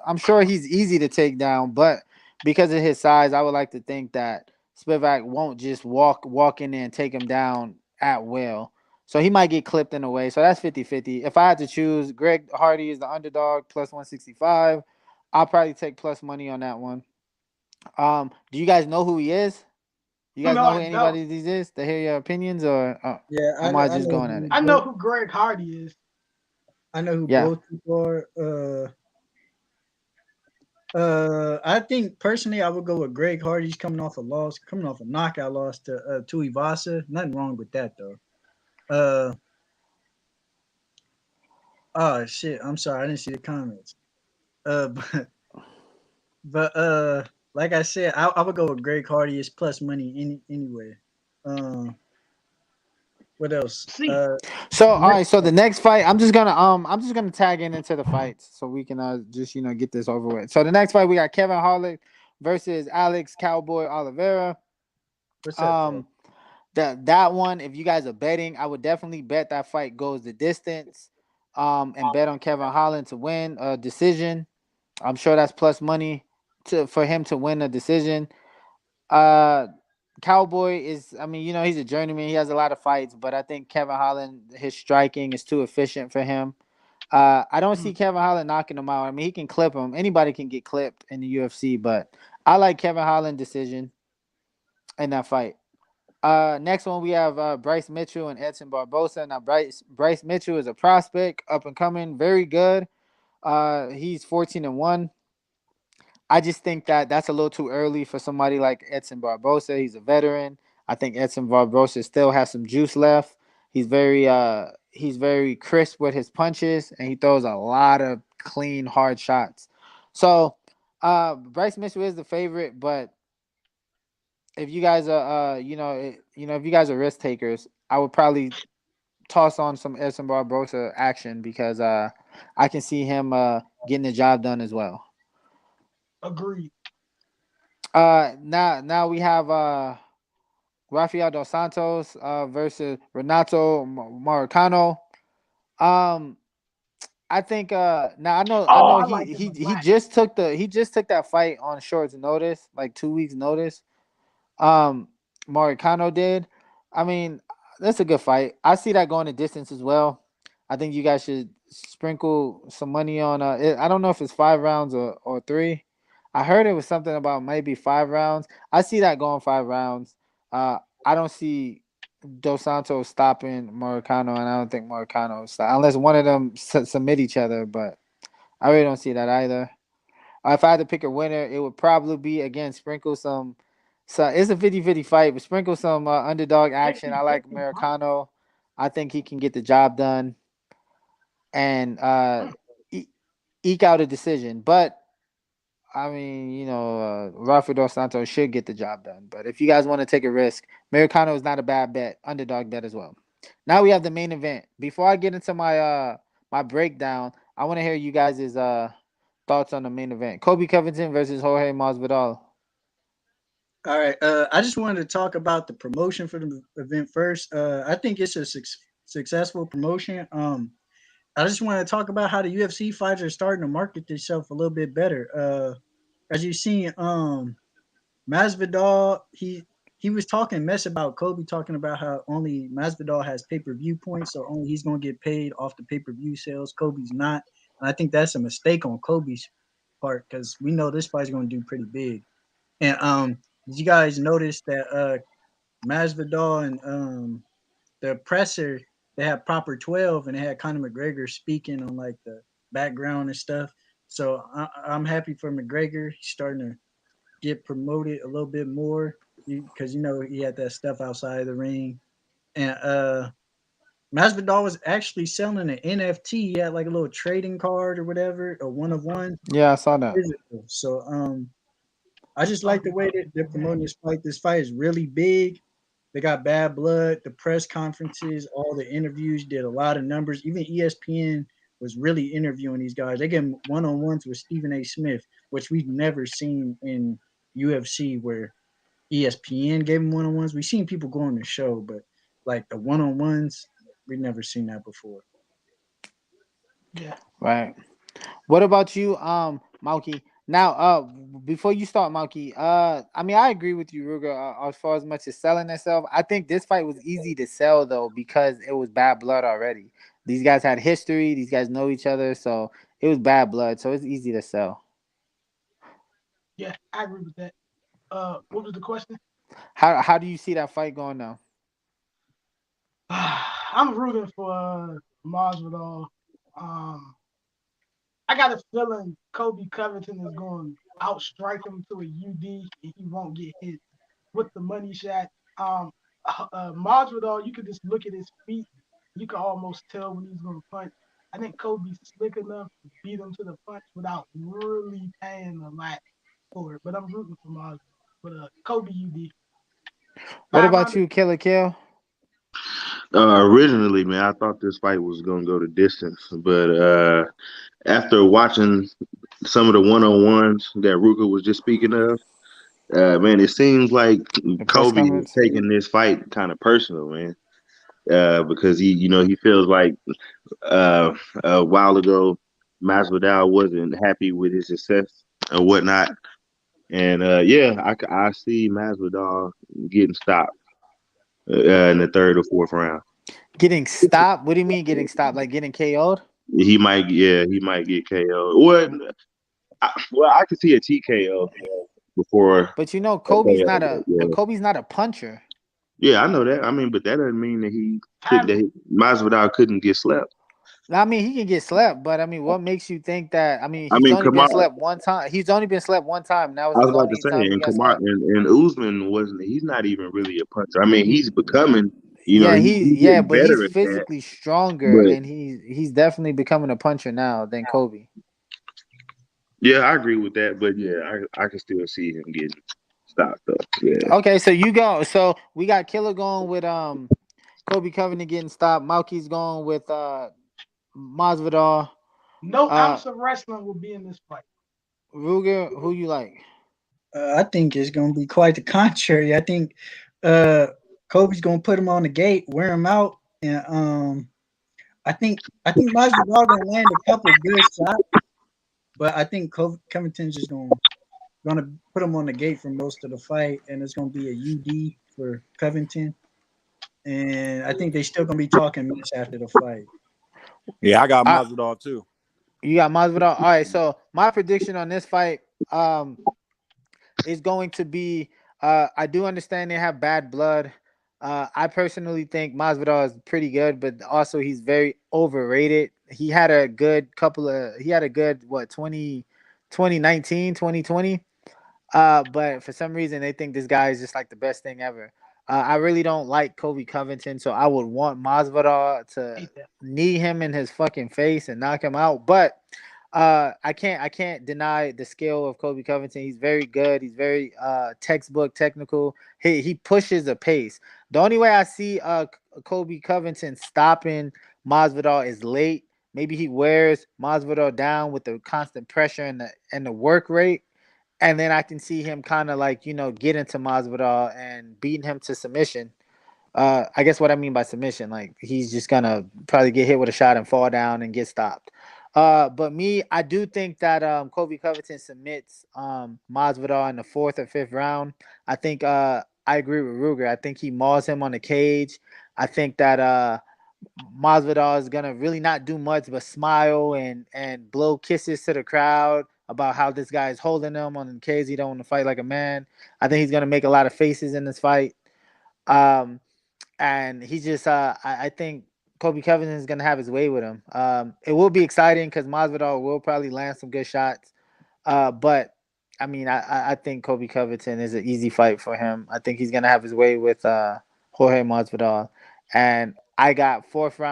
I'm sure he's easy to take down, but because of his size, I would like to think that Spivak won't just walk in there and take him down at will. So he might get clipped in a way. So that's 50-50. If I had to choose, Greg Hardy is the underdog plus 165. I'll probably take plus money on that one. Do you guys know who he is? You guys No, know who I don't. anybody of these is? To hear your opinions, or Yeah, am I just going at it? I know who Greg Hardy is. I know who Yeah. both people are. I think personally, I would go with Greg Hardy. He's coming off a knockout loss to Tuivasa. Nothing wrong with that though. Uh, oh shit, I'm sorry, I didn't see the comments. Uh, but like I said, I would go with Greg Hardy. It's plus money anyway. Um, what else? See, So all Next, right. So the next fight, I'm just gonna tag in into the fights so we can just get this over with. So the next fight we got Kevin Holland versus Alex Cowboy Oliveira. what's up, Ted? Um, that one, if you guys are betting, I would definitely bet that fight goes the distance. And bet on Kevin Holland to win a decision. I'm sure that's plus money for him to win a decision. Uh, Cowboy is, I mean, he's a journeyman. He has a lot of fights, but I think Kevin Holland, his striking is too efficient for him. I don't see Kevin Holland knocking him out. I mean, he can clip him. Anybody can get clipped in the UFC, but I like Kevin Holland decision in that fight. Next one we have Bryce Mitchell and Edson Barbosa. Now Bryce Mitchell is a prospect, up and coming, very good. He's 14-1. I just think that that's a little too early for somebody like Edson Barbosa. He's a veteran. I think Edson Barbosa still has some juice left. He's very crisp with his punches and he throws a lot of clean, hard shots. So Bryce Mitchell is the favorite, but if you guys are if you guys are risk takers, I would probably toss on some Edson Barbosa action because I can see him getting the job done as well. agreed. Now we have Rafael dos Santos versus Renato Marcano. Um, I think now I Oh, know I he like him he a he lot. just took that fight on short notice, like 2 weeks notice. Um, Marcano did. I mean, that's a good fight. I see that going the distance as well. I think you guys should sprinkle some money on. I don't know if it's 5 rounds or three. I heard it was something about maybe 5 rounds. I see that going 5 rounds. I don't see Dos Santos stopping Marcano, and I don't think Marcano stop unless one of them submit each other. But I really don't see that either. If I had to pick a winner, it would probably be again sprinkle some. So it's a 50-50 fight, but sprinkle some underdog action. I like 50-50 fight. Americano. I think he can get the job done and e- eke out a decision. But I mean, Rafael dos Santos should get the job done. But if you guys want to take a risk, Americano is not a bad bet, underdog bet as well. Now we have the main event. Before I get into my breakdown, I want to hear you guys' thoughts on the main event. Kobe Covington versus Jorge Masvidal. All right. I just wanted to talk about the promotion for the event first. I think it's a successful promotion. I just want to talk about how the UFC fighters are starting to market themselves a little bit better. As you seen, Masvidal, he was talking mess about Kobe, talking about how only Masvidal has pay per view points, so only he's gonna get paid off the pay per view sales. Kobe's not, and I think that's a mistake on Kobe's part because we know this fight's gonna do pretty big. And did you guys notice that Masvidal and the presser they had proper 12 and they had Conor McGregor speaking on like the background and stuff. So I'm happy for McGregor. He's starting to get promoted a little bit more because he had that stuff outside of the ring. And Masvidal was actually selling an NFT. He had like a little trading card or whatever, a one of one Yeah, I saw that. physical. So I just Oh, like the way that they're promoting this fight. This fight is really big. They got bad blood. The press conferences, all the interviews did a lot of numbers. Even ESPN was really interviewing these guys. They get one on ones with Stephen A. Smith, which we've never seen in UFC, where ESPN gave him one on ones. We've seen people go on the show, but like the one on ones, we've never seen that before. yeah. Right. What about you, Malky? Now, before you start, Malky, I mean, I agree with you, Ruger, as far as much as selling itself. I think this fight was easy to sell though because it was bad blood already. These guys had history. These guys know each other, so it was bad blood. So it's easy to sell. Yeah, I agree with that. What was the question? How do you see that fight going now? I'm rooting for Masvidal. Um, I got a feeling Kobe Covington is going to outstrike him to a UD, and he won't get hit with the money shot. Um, Masvidal, you could just look at his feet. You can almost tell when he's going to punch. I think Kobe's slick enough to beat him to the punch without really paying a lot for it. But I'm rooting for Masvidal. But Kobe UD. What Five about rounder. you, Killer Kill? Originally, man, I thought this fight was gonna go the distance, but after watching some of the one on ones that Ruka was just speaking of, man, it seems like The press Kobe is conference. taking this fight kind of personal, man. Because he feels like uh, a while ago, Masvidal wasn't happy with his success or whatnot, and yeah, I see Masvidal getting stopped in the third or fourth round. Getting stopped? What do you mean getting stopped? Like getting KO'd? He might get KO. Well, I could see a TKO before But you know, a KO. Yeah, Kobe's not a puncher. yeah, I know that. I mean, but that doesn't mean that he could Timing. that Masvidal couldn't get slept. I mean, he can get slept, but I mean, what makes you think that? I mean, I he's mean, only been Kamar. slept one time. He's only been slept one time. That was I was his about to only say, time he and got Kamar slept. and Usman wasn't. He's not even really a puncher. I mean, he's becoming. Yeah, He's yeah, getting but he's better at that. physically stronger, But and he's definitely becoming a puncher now than Kobe. yeah, I agree with that. But yeah, I can still see him getting stopped though. Yeah. Okay, so you go. So we got Killer going with Kobe Covington getting stopped. Malky's going with Masvidal. No Uh, ounce of wrestling will be in this fight. Ruger, who you like? I think it's gonna be quite the contrary. I think uh, Kobe's gonna put him on the gate, wear him out, and I think Masvidal gonna land a couple good shots, but I think Covington's just gonna put him on the gate for most of the fight, and it's gonna be a UD for Covington. And I think they still gonna be talking mess after the fight. Yeah, I got I, Masvidal too. you got Masvidal. All right, so my prediction on this fight is going to be. I do understand they have bad blood. I personally think Masvidal is pretty good, but also he's very overrated. He had a good couple of. He had a good what 2019, 2020. But for some reason they think this guy is just like the best thing ever. I really don't like Kobe Covington, so I would want Masvidal to Hate that. knee him in his fucking face and knock him out. But I can't deny the skill of Kobe Covington. He's very good. He's very textbook technical. He pushes the pace. The only way I see Kobe Covington stopping Masvidal is late. Maybe he wears Masvidal down with the constant pressure and the work rate, and then I can see him kind of like get into Masvidal and beating him to submission. I guess what I mean by submission, like he's just gonna probably get hit with a shot and fall down and get stopped. But me, I do think that Kobe Covington submits Masvidal in the fourth or fifth round. I think I agree with Ruger. I think he mauls him on the cage. I think that Masvidal is gonna really not do much but smile and blow kisses to the crowd about how this guy is holding him on the cage. He don't want to fight like a man. I think he's gonna make a lot of faces in this fight. Um, and he just I think Kobe Covington is gonna have his way with him. It will be exciting because Masvidal will probably land some good shots. But I mean, I think Kobe Covington is an easy fight for him. I think he's gonna have his way with Jorge Masvidal, and I got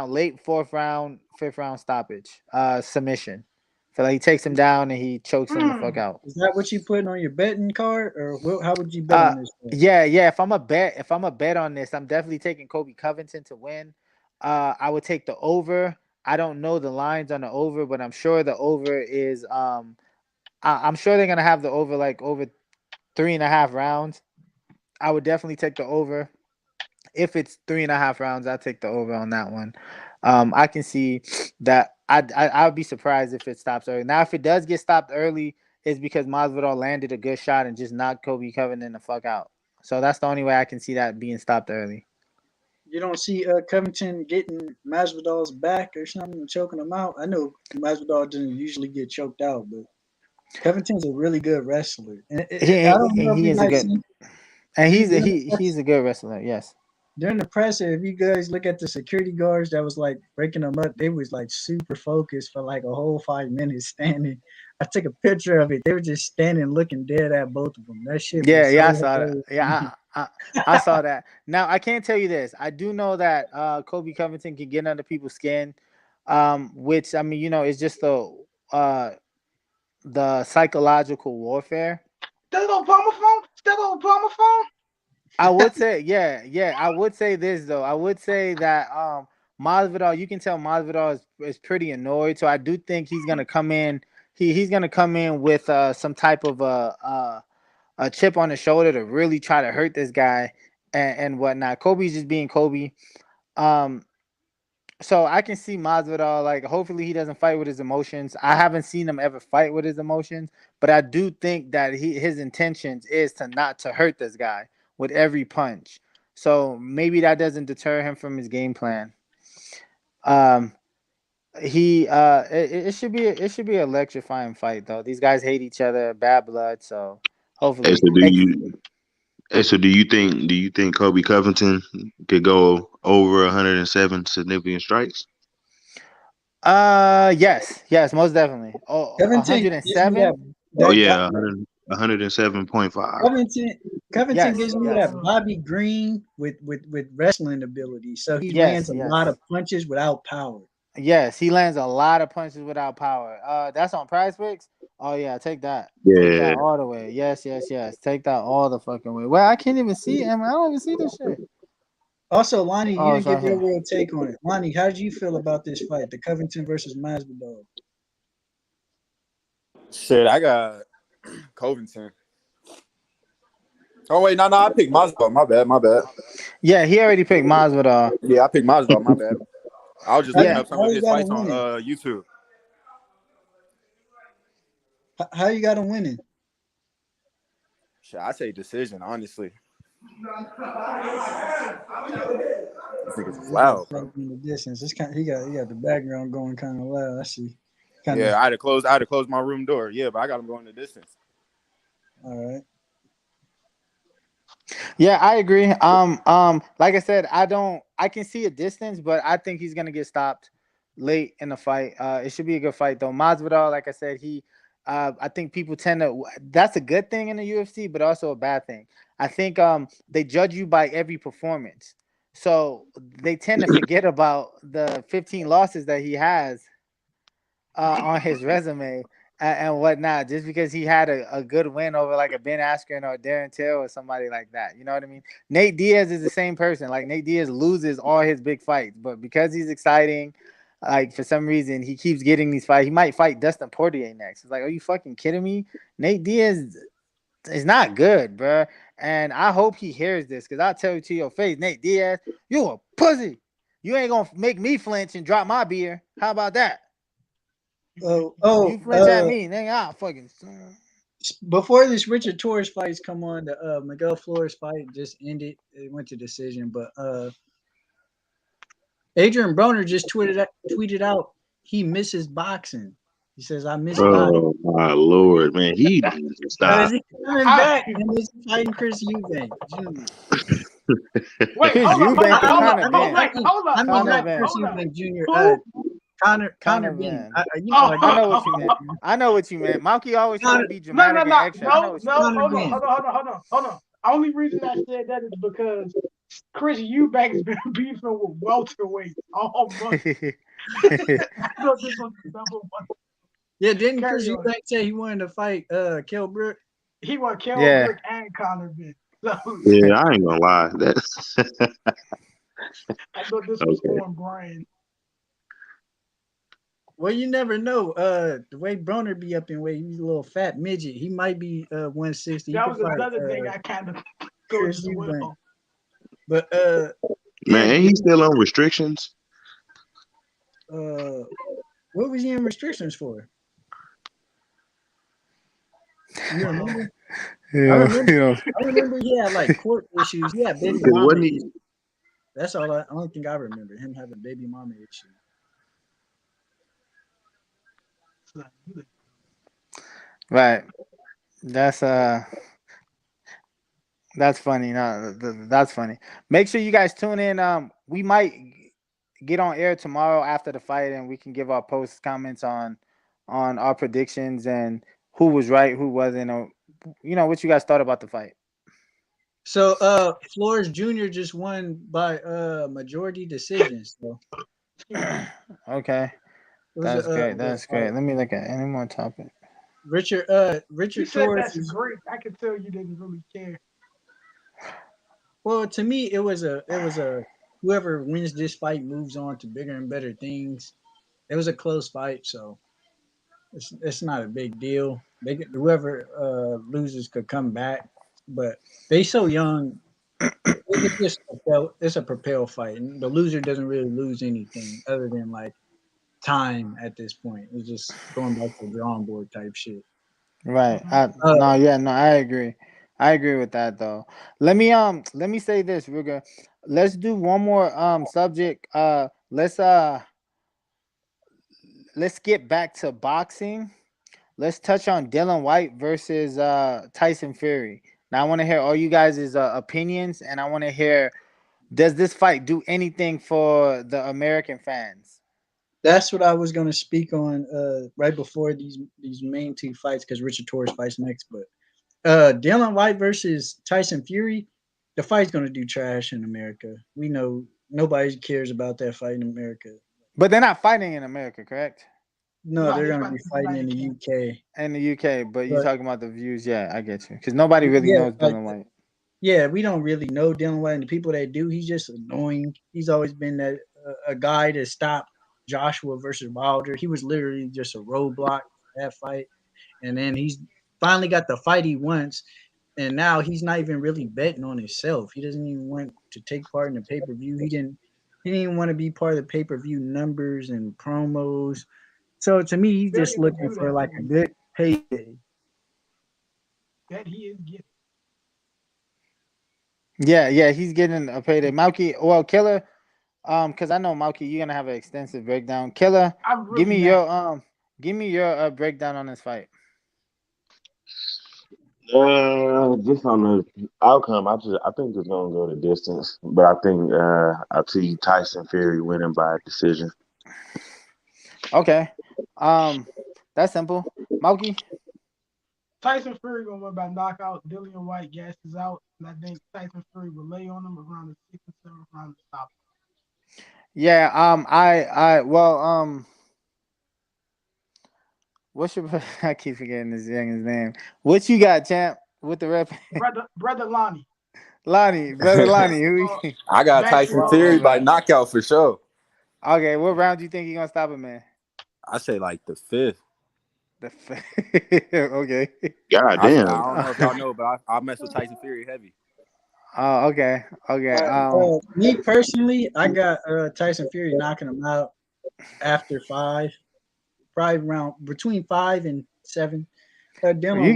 late fourth round, fifth round stoppage, submission. Feel like he takes him down and he chokes him the fuck out. Is that what you put on your betting card, or how would you bet Uh, on this one? yeah. If I'm a bet on this, I'm definitely taking Kobe Covington to win. I would take the over. I don't know the lines on the over, but I'm sure the over is I'm sure they're gonna have the over like over 3.5 rounds. I would definitely take the over. If it's 3.5 rounds, I'll take the over on that one. I can see that. I would be surprised if it stops early. Now, if it does get stopped early, it's because Masvidal landed a good shot and just knocked Kobe Covington the fuck out. So that's the only way I can see that being stopped early. You don't see Covington getting Masvidal's back or something and choking him out. I know Masvidal doesn't usually get choked out, but Covington's a really good wrestler. And I don't know if He you is a guys good, see and during he's a good wrestler. Yes. the presser. If you guys look at the security guards that was like breaking them up, they was like super focused for like a whole 5 minutes standing. I took a picture of it. They were just standing looking dead at both of them. That shit was Yeah, so I saw that. hilarious. Yeah, I saw that. Now I can't tell you this. I do know that Kobe Covington can get under people's skin, which I mean, it's just uh the psychological warfare. Still Obama phone? Still Obama phone? I would say, yeah. I would say this though. I would say that Masvidal, you can tell Masvidal is pretty annoyed. So I do think he's gonna come in. He's gonna come in with some type of a chip on his shoulder to really try to hurt this guy and whatnot. Kobe's just being Kobe. Um, so I can see Masvidal, like, hopefully he doesn't fight with his emotions. I haven't seen him ever fight with his emotions, but I do think that his intentions is to not to hurt this guy with every punch. So maybe that doesn't deter him from his game plan. Um, it should be an electrifying fight though. These guys hate each other, bad blood. So Hey, hopefully, so do you think Kobe Covington could go over 107 significant strikes? Yes, most definitely. Oh, Covington gives me 107. Oh that yeah, 107.5. Covington Yes, gives me yes, that Bobby Green with wrestling ability. So he lands yes, a lot yes. of punches without power. Yes, he lands a lot of punches without power. That's on Prize Picks. Oh yeah, take that. Take Yeah, that all the way. Yes. Take that all the fucking way. Well, I can't even see him. I don't even see this shit. Also, Lonnie, you Oh, didn't it's right give your here. real take on it. Lonnie, how did you feel about this fight, the Covington versus Masvidal? Shit, I got Covington. Oh wait, no, I picked Masvidal. My bad. Yeah, he already picked Masvidal. Yeah, I picked Masvidal. My bad. I was just looking Yeah, up some How of you his got him fights on winning? YouTube. How you got him winning? Shit, I say decision, honestly. This nigga's This guy loud, bro. fighting in the distance. This kind he got the background going kind of loud. I see. Kind of Yeah, I had to close my room door. Yeah, but I got him going the distance. all right. yeah, I agree. Like I said, I can see a distance, but I think he's gonna get stopped late in the fight. It should be a good fight though. Masvidal, like I said, I think people tend to. That's a good thing in the UFC, but also a bad thing. I think they judge you by every performance, so they tend to forget about the 15 losses that he has on his resume and whatnot, just because he had a good win over like a Ben Askren or Darren Till or somebody like that. You know what I mean? Nate Diaz is the same person. Like Nate Diaz loses all his big fights, but because he's exciting, like for some reason he keeps getting these fights. He might fight Dustin Poirier next. It's like, are you fucking kidding me? Nate Diaz is not good, bro. And I hope he hears this because I'll tell you to your face, Nate Diaz, you a pussy. You ain't gonna make me flinch and drop my beer. How about that? Oh, You flinch at me, nigga. I'll fucking. before this Richard Torres fights come on, the Miguel Flores fight just ended. It went to decision, but Adrian Broner just tweeted out he misses boxing. He says, "I miss boxing." Oh my lord, man, he needs to Now, is stop. he coming back and is fighting Chris Eubank Jr.? Wait, Chris hold up, hold Eubank up, or hold up, Conor hold Benn? up, hold up, I mean hold Conor up, not Benn. Chris hold up. Eubank Jr. Who? Connor Conor Benn. Benn. You know, I know what you meant. I know what you meant. Malky always trying to Connor, be No, no, dramatic and no, extra. I know no, what you no. meant. Connor Hold on, Benn. hold on, hold on, hold on, hold on. Only reason I said that is because Chris Eubank's been beefing with welterweights all month. I thought this was the number one. Yeah, didn't Chris Carry on. Eubank say he wanted to fight Kell Brook? He want Kell Yeah. Brook and Conor Ben. So Yeah, I ain't gonna lie. That's I thought this was okay. on brand. Well, you never know. The way Broner be up in weight, he's a little fat midget. He might be 160. He That could was fight another thing I kind of thought Chris as Eubank. well. But Man, yeah, ain't he still on restrictions? what was he in restrictions for? You remember? I remember he had like court issues. He had baby Because mama wasn't he? issues. That's all. I don't think I remember him having baby mama issues. So, Right. That's funny. No, that's funny. Make sure you guys tune in. We might get on air tomorrow after the fight, and we can give our post comments on our predictions and who was right, who wasn't, or what you guys thought about the fight. So Flores Jr. just won by majority decision. So Okay, it was that's great. a That's great. Let me look at any more topic. Richard you said Torres that's great. I could tell you didn't really care. well, to me, it was a whoever wins this fight moves on to bigger and better things. It was a close fight, so it's not a big deal. Whoever loses could come back, but they so young. It's just it's a propel fight, and the loser doesn't really lose anything other than like time at this point. It's just going back to the drawing board type shit. Right. Mhm. I agree. I agree with that though. Let me say this, Ruger. Let's do one more subject. Let's get back to boxing. Let's touch on Dylan White versus Tyson Fury. Now I want to hear all you guys' opinions, and I want to hear, does this fight do anything for the American fans? That's what I was going to speak on right before these main two fights because Richard Torres fights next. But Dylan White versus Tyson Fury, the fight's going to do trash in America. We know nobody cares about that fight in America. But they're not fighting in America, correct? No, No, they're they going to fight be in the fighting in United the Kingdom. UK. In the UK, but you're But talking about the views. Yeah, I get you. Because nobody really yeah, knows like Dylan White. yeah, we don't really know Dylan White, and the people that do, he's just annoying. He's always been that a guy to stop Joshua versus Wilder. He was literally just a roadblock for that fight, and then he's finally got the fight he wants, and now he's not even really betting on himself. He doesn't even want to take part in the pay per view. He didn't even want to be part of the pay per view numbers and promos. So to me, he's They're just going to looking do for that like to a him. good payday. That he is getting. Yeah, he's getting a payday. Malky, well, Killer, because I know Malky, you're gonna have an extensive breakdown. Killer, I'm give really me not. your breakdown on this fight. Just on the outcome, I think it's gonna go the distance, but I think I see Tyson Fury winning by decision. Okay, that's simple. Malky, Tyson Fury going to win by knockout. Dillian White gasses out. And I think Tyson Fury will lay on him around the 6th or 7th round to stop him. yeah, what's your? I keep forgetting this youngest name. What you got, champ? With the rep, Brother Lonnie. brother Lonnie. I got Tyson Basketball Fury legend. by knockout for sure. Okay, what round do you think you're gonna stop him in? I say like the fifth. Okay. God I damn. don't know if y'all know, but I mess with Tyson Fury heavy. Oh, okay. Me personally, I got Tyson Fury knocking him out after 5, probably around between 5 and 7. Dylan White,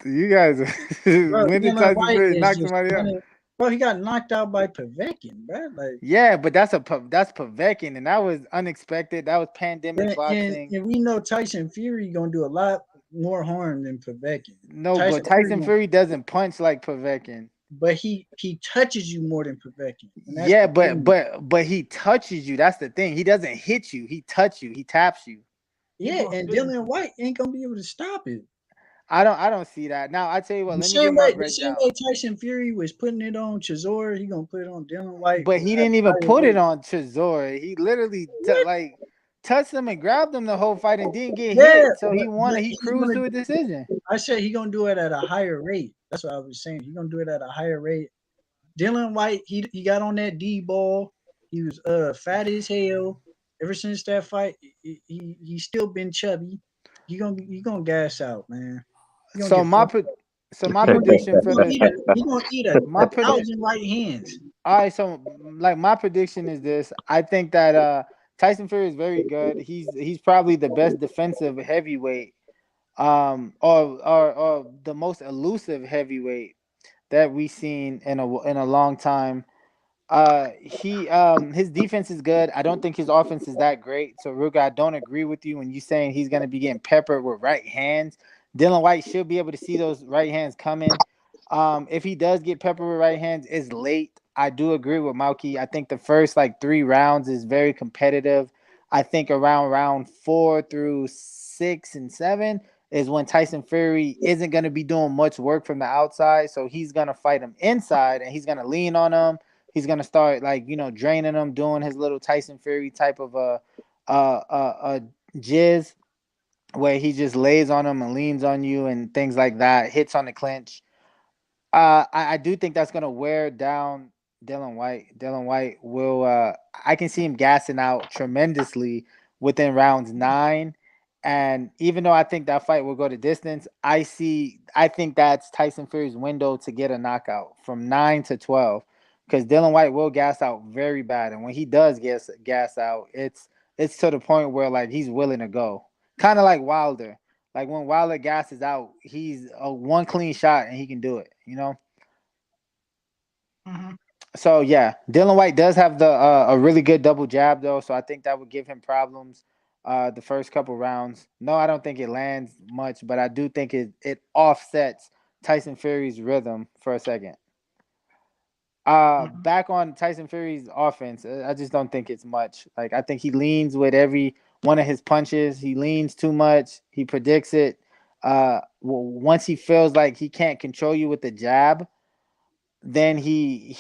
You guys are. bro, When did Dylan Tyson White Fury is knock just somebody out? running. Bro, he got knocked out by Povetkin, bro. Like, Yeah, but that's Povetkin, and that was unexpected. That was pandemic boxing. and we know Tyson Fury gonna do a lot more harm than Povetkin. No, but Tyson Fury doesn't punch like Povetkin. But he touches you more than Povetkin. And that's Yeah, the thing. but he touches you. That's the thing. He doesn't hit you. He touches you. He taps you. Yeah, and Dylan White ain't gonna be able to stop it. I don't see that. Now I tell you what, let me give my The same breakdown. way Tyson Fury was putting it on Chisora, he gonna put it on Dylan White. But he At didn't a even higher put it rate. on Chisora. He literally like touched him and grabbed him the whole fight and didn't get Yeah, hit. So he won and he he's cruised gonna. to a decision. I said he gonna do it at a higher rate. That's what I was saying. He gonna do it at a higher rate. Dylan White, he got on that D ball. He was fat as hell. Ever since that fight, he's still been chubby. He gonna gas out, man. He gonna So get my fucked. pre- so my He gonna get prediction for the he gonna eat a my predict thousand right hands. all right, so like my prediction is this. I think that Tyson Fury is very good. He's probably the best defensive heavyweight, or the most elusive heavyweight that we've seen in a long time. He his defense is good. I don't think his offense is that great. So Ruga, I don't agree with you when you saying he's gonna be getting peppered with right hands. Dylan White should be able to see those right hands coming. If he does get peppered with right hands, it's late. I do agree with Mauki. I think the first like 3 rounds is very competitive. I think around round 4 through 6 and 7 is when Tyson Fury isn't going to be doing much work from the outside. So he's going to fight him inside and he's going to lean on him. He's going to start like, draining him, doing his little Tyson Fury type of a jizz where he just lays on him and leans on you and things like that, hits on the clinch. I do think that's gonna wear down Dylan White. Dylan White will. I can see him gassing out tremendously within rounds 9, and even though I think that fight will go to distance, I think that's Tyson Fury's window to get a knockout from 9 to 12, because Dylan White will gas out very bad, and when he does gas out, it's to the point where like he's willing to go, kind of like Wilder. Like when Wilder gasses out, he's a one clean shot and he can do it. Mm-hmm. So yeah, Dylan White does have the a really good double jab though, so I think that would give him problems the first couple rounds. No, I don't think it lands much, but I do think it offsets Tyson Fury's rhythm for a second. Mm-hmm. Back on Tyson Fury's offense, I just don't think it's much. Like I think he leans with every one of his punches. He leans too much. He predicts it. Once he feels like he can't control you with the jab, then he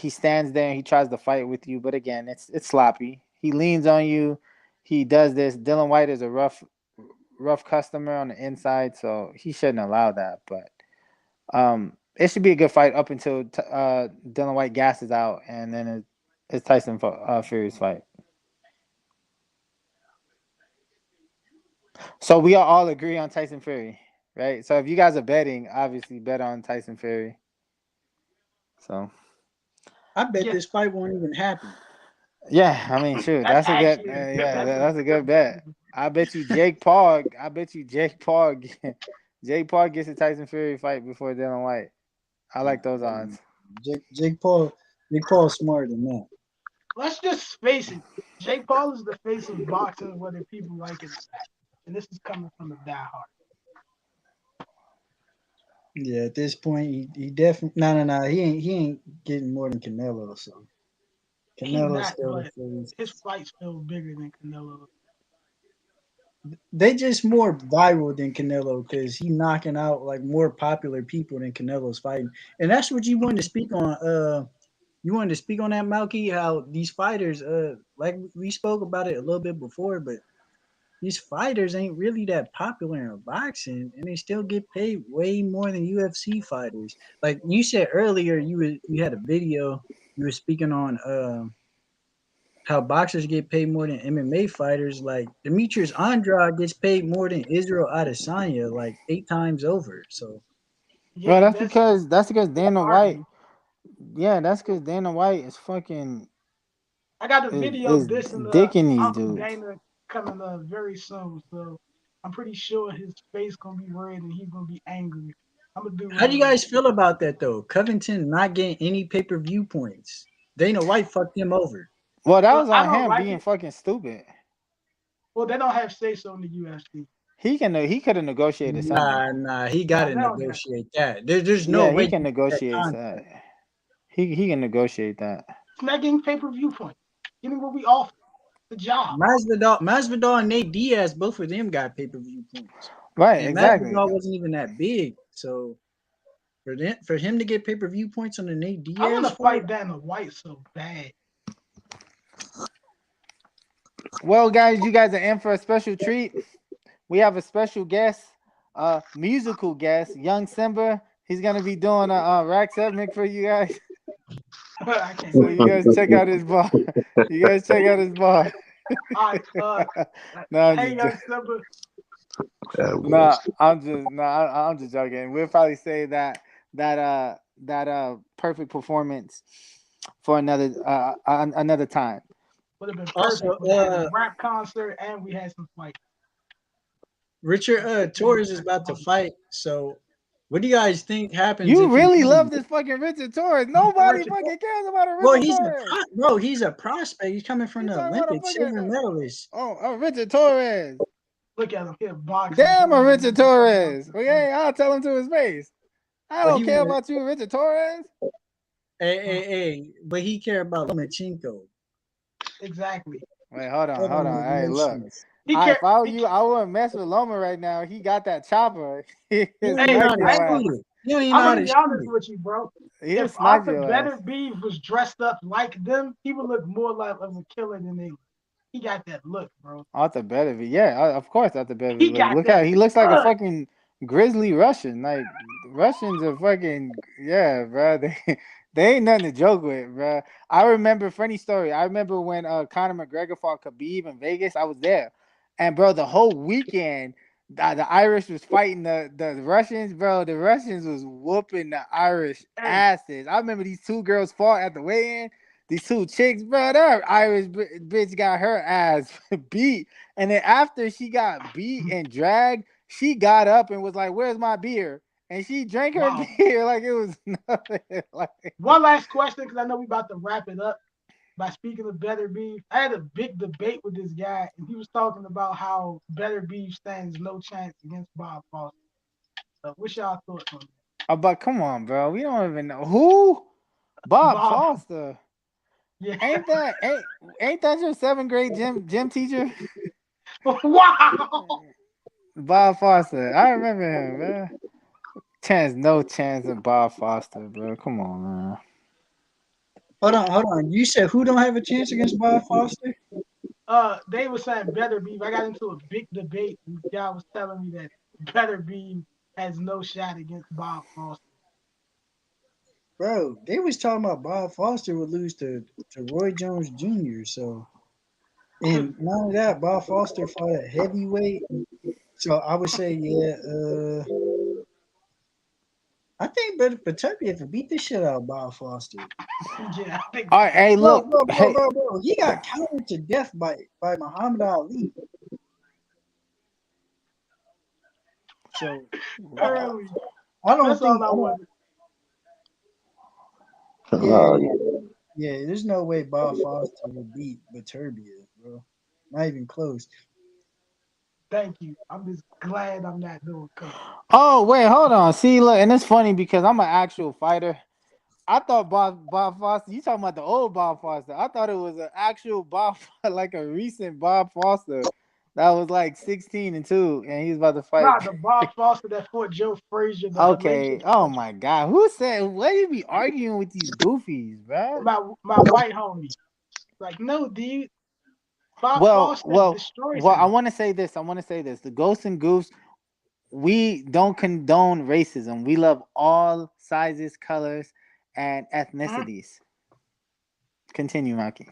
stands there and he tries to fight with you. But again, it's sloppy. He leans on you. He does this. Dylan White is a rough customer on the inside, so he shouldn't allow that. But it should be a good fight up until Dylan White gasses out, and then it's Tyson Fury's fight. So we all agree on Tyson Fury, right? So if you guys are betting, obviously bet on Tyson Fury. So I bet Yeah, this fight won't even happen. yeah, I mean, shoot, that's that's a good, actually that's a good bet. I bet you Jake Paul. I bet you Jake Paul. Jake Paul gets a Tyson Fury fight before Dylan White. I like those odds. Jake Paul's smarter than that. Let's just face it. Jake Paul is the face of boxing, whether people like it or not. And this is coming from a diehard. Yeah, at this point, he definitely no. He ain't getting more than Canelo. So He's Canelo's not, still the but face. his fights feel bigger than Canelo. They just more viral than Canelo because he knocking out like more popular people than Canelo's fighting, and that's what you wanted to speak on. You wanted to speak on that, Malky? How these fighters, like we spoke about it a little bit before, but these fighters ain't really that popular in boxing, and they still get paid way more than UFC fighters. Like you said earlier, you had a video you were speaking on how boxers get paid more than MMA fighters. Like Demetrius Andrade gets paid more than Israel Adesanya, like 8 times over. So Well, Yeah, that's because that's Dana White. argument. Yeah, that's because Dana White is fucking I got a video is dissing dicking these Uncle dudes. Dana coming up very soon, so I'm pretty sure his face gonna be red and he's gonna be angry. I'm gonna do how do you whatever. guys feel about that though? Covington not getting any pay-per-view points. Dana White fucked him over. Well, that Well, was I on don't him like being it. fucking stupid. Well, they don't have say so in the UFC. He could have negotiated something. Nah. He got Nah, to they don't have. negashiate that. There's no Yeah, way he you can get that negotiate that. contract. He can negotiate that. It's not getting pay per view points. Give me what we offer. The job. Masvidal and Nate Diaz, both of them got pay-per-view points. Right, and exactly. Masvidal wasn't even that big. So for him to get pay-per-view points on the Nate I want Diaz to fight, fight Dana White so bad. Well, guys, you guys are in for a special treat. We have a special guest, musical guest, Young Simba. He's gonna be doing a rack segment for you guys. I can't So wait. you guys check out his bar. You guys check out his bar. All right, No, I'm hey, just young Simba. no, I'm just joking. We'll probably say that perfect performance for another time. Would have been also perfect. We had a rap concert and we had some fight. Richard Torres is about to fight. So what do you guys think happens You if he really love wins? this fucking Richard Torres. Nobody Richard fucking cares about a Well, Richard Torres. he's a prospect. He's coming from You the talking about a Olympics, silver fucking medalist. Richard Torres. Look at him here boxing. Damn a Richard Torres. Okay, I'll tell him to his face. I But don't he care wanna- about you, Richard Torres. hey, but he care about Lomachenko. Exactly. Wait, hold on. Hold on, Hey, look. emotions. If I were you, I wouldn't mess with Loma right now. He got that chopper. He'll You don't Hey, even know smack how to your ass. shoot it. You don't even know I'm how gonna to be shoot honest it. with you, bro. He'll If smack Arthur your Better ass. Beef was dressed up like them, he would look more like of a killer than they. He got that look, bro. Arthur Beterbiev. Yeah, of course Arthur Beterbiev. He But got look that how he looks like a look. fucking grizzly Russian. Like Russians are fucking bro. They ain't nothing to joke with, bro. I remember funny story. I remember when Conor McGregor fought Khabib in Vegas. I was there, and bro, the whole weekend the Irish was fighting the Russians, bro. The Russians was whooping the Irish asses. I remember these two girls fought at the weigh-in. These two chicks, bro, that Irish bitch got her ass beat. And then after she got beat and dragged, she got up and was like, "Where's my beer?" And she drank her beer like it was nothing. One last question, because I know we about to wrap it up. By speaking of Better Beef, I had a big debate with this guy, and he was talking about how Better Beef stands no chance against Bob Foster. So what's y'all thoughts on that? But come on, bro. We don't even know who Bob Foster. Yeah. Ain't that your 7th grade gym teacher? Wow. Bob Foster. I remember him, man. No chance of Bob Foster, bro. Come on, man. Hold on. You said who don't have a chance against Bob Foster? They were saying Better Beef. I got into a big debate, and the guy was telling me that Better Beef has no shot against Bob Foster. Bro, they was talking about Bob Foster would lose to Roy Jones Jr. So, and not only that, Bob Foster fought at heavyweight. So I would say, I think Beterbiev beat the shit out of Bob Foster. Yeah, I think. All right, hey, look, bro, he got counted to death by Muhammad Ali. So Early. I don't That's think. all I wanted. Yeah, there's no way Bob Foster will beat Beterbiev, bro. Not even close. Thank you. I'm just glad I'm not doing coke. Oh, wait, hold on. See, look, and it's funny because I'm an actual fighter. I thought Bob Foster, you talking about the old Bob Foster. I thought it was an actual Bob, like a recent Bob Foster that was like 16-2, and he's about to fight. Nah, the Bob Foster that fought Joe Frazier. Okay. Oh my God. Who said? Why you be arguing with these goofies, bro? My white homie. Like, no, dude. Bob Foster destroys him. I want to say this. The Ghosts and Goofs, we don't condone racism. We love all sizes, colors, and ethnicities. Continue, Maki.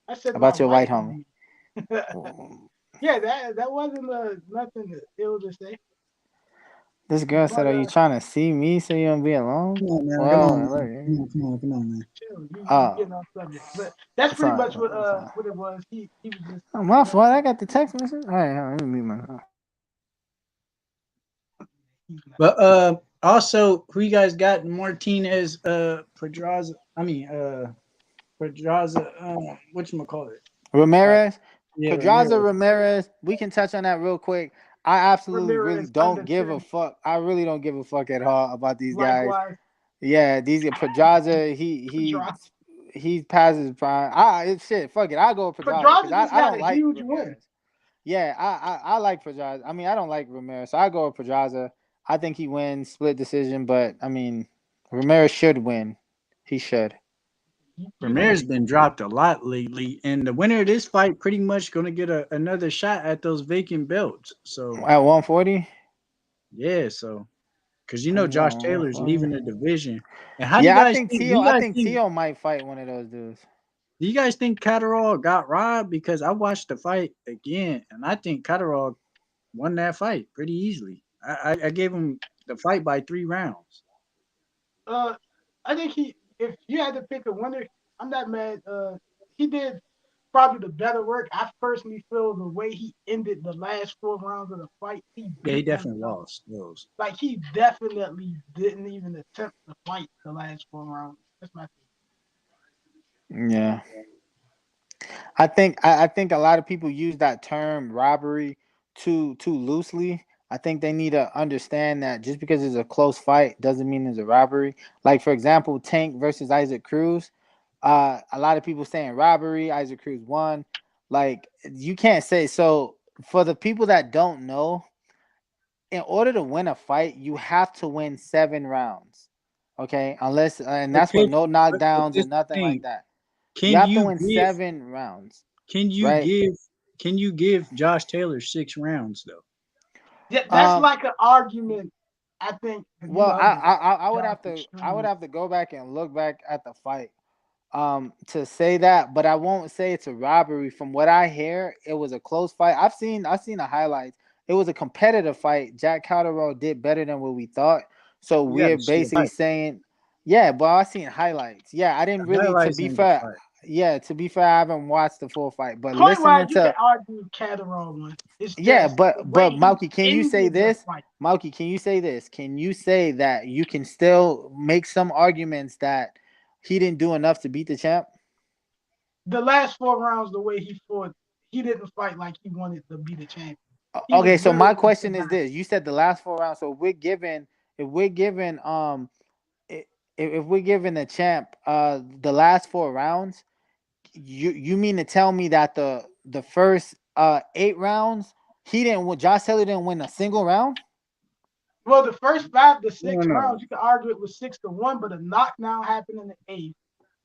I said about your white homie. Yeah, that wasn't nothing ill to say. This girl said, "Are you trying to see me so you don't be alone?" Come on, man. Come on, man. Chill. You getting off subject, but that's pretty much what it was. He was just. Oh, my fault. I got the text message. All right, let me mute myself. But also, who you guys got? Martinez, Pedraza. Pedraza. Whatchamacallit? Ramirez. Yeah, Pedraza Ramirez. We can touch on that real quick. I absolutely really don't give 10. a fuck. I really don't give a fuck at all about these Likewise. guys. Yeah, these Pedraza. He passes prime. Shit. Fuck it. I'll go with Pedraza because I don't like huge Ramirez. Yeah, I like Pedraza. I mean, I don't like Ramirez, so I go with Pedraza. I think he wins split decision, but I mean, Ramirez should win. He should. You know Ramirez he. been dropped a lot lately, and the winner of this fight pretty much going to get another shot at those vacant belts. So At 140? yeah, so because How you got Josh Taylor's 140? leaving the division, and how do you Yeah, guys think? Do you I guys think think? Tio might fight one of those dudes. Do you guys think Catterall got robbed? Because I watched the fight again, and I think Catterall won that fight pretty easily. I gave him the fight by 3 rounds. Uh, I think he. If you had to pick a winner, I'm not mad. He did probably the better work. I personally feel the way he ended the last 4 rounds of the fight, he Yeah, he beat definitely himself. lost those. Like he definitely didn't even attempt to fight the last 4 rounds. That's my Yeah. I think a lot of people use that term robbery too loosely. I think they need to understand that just because it's a close fight doesn't mean it's a robbery. Like for example, Tank versus Isaac Cruz. A lot of people saying robbery. Isaac Cruz won. Like you can't say so. For the people that don't know, in order to win a fight, you have to win 7 rounds. Okay, unless and But that's with Pitch, no but knockdowns this and nothing like thing, that. You can have to you win give? 7 rounds, Can you right? give? Can you give Josh Taylor 6 rounds though? yeah. That's Um, like an argument. I think well, I give I would Josh have to extremely. go back and look back at the fight to say that, but I won't say it's a robbery. From what I hear, it was a close fight. I've seen the highlights. It was a competitive fight. Jack Catterall did better than what we thought. So You got we're to see the basically fight. saying, yeah, but I seen highlights. Yeah, I didn't The really to highlights be ain't the fair. fight. Yeah, to be fair, I haven't watched the full fight, but Point wise, listening you can to argue Catterall one. It's yeah, just the way but he Malky, can you say ended the this? fight. Malky, can you say this? Can you say that you can still make some arguments that he didn't do enough to beat the champ? The last 4 rounds, the way he fought, he didn't fight like he wanted to be the champion. He was Okay, so my literally question is surviving. this: you said the last 4 rounds, so if we're given i- if we're giving the champ the last 4 rounds, you mean to tell me that the first 8 rounds he didn't win? Josh Taylor didn't win a single round. Well, the first 5 to 6 rounds, No, you could argue it was 6-1, but a knockdown happened in the eighth.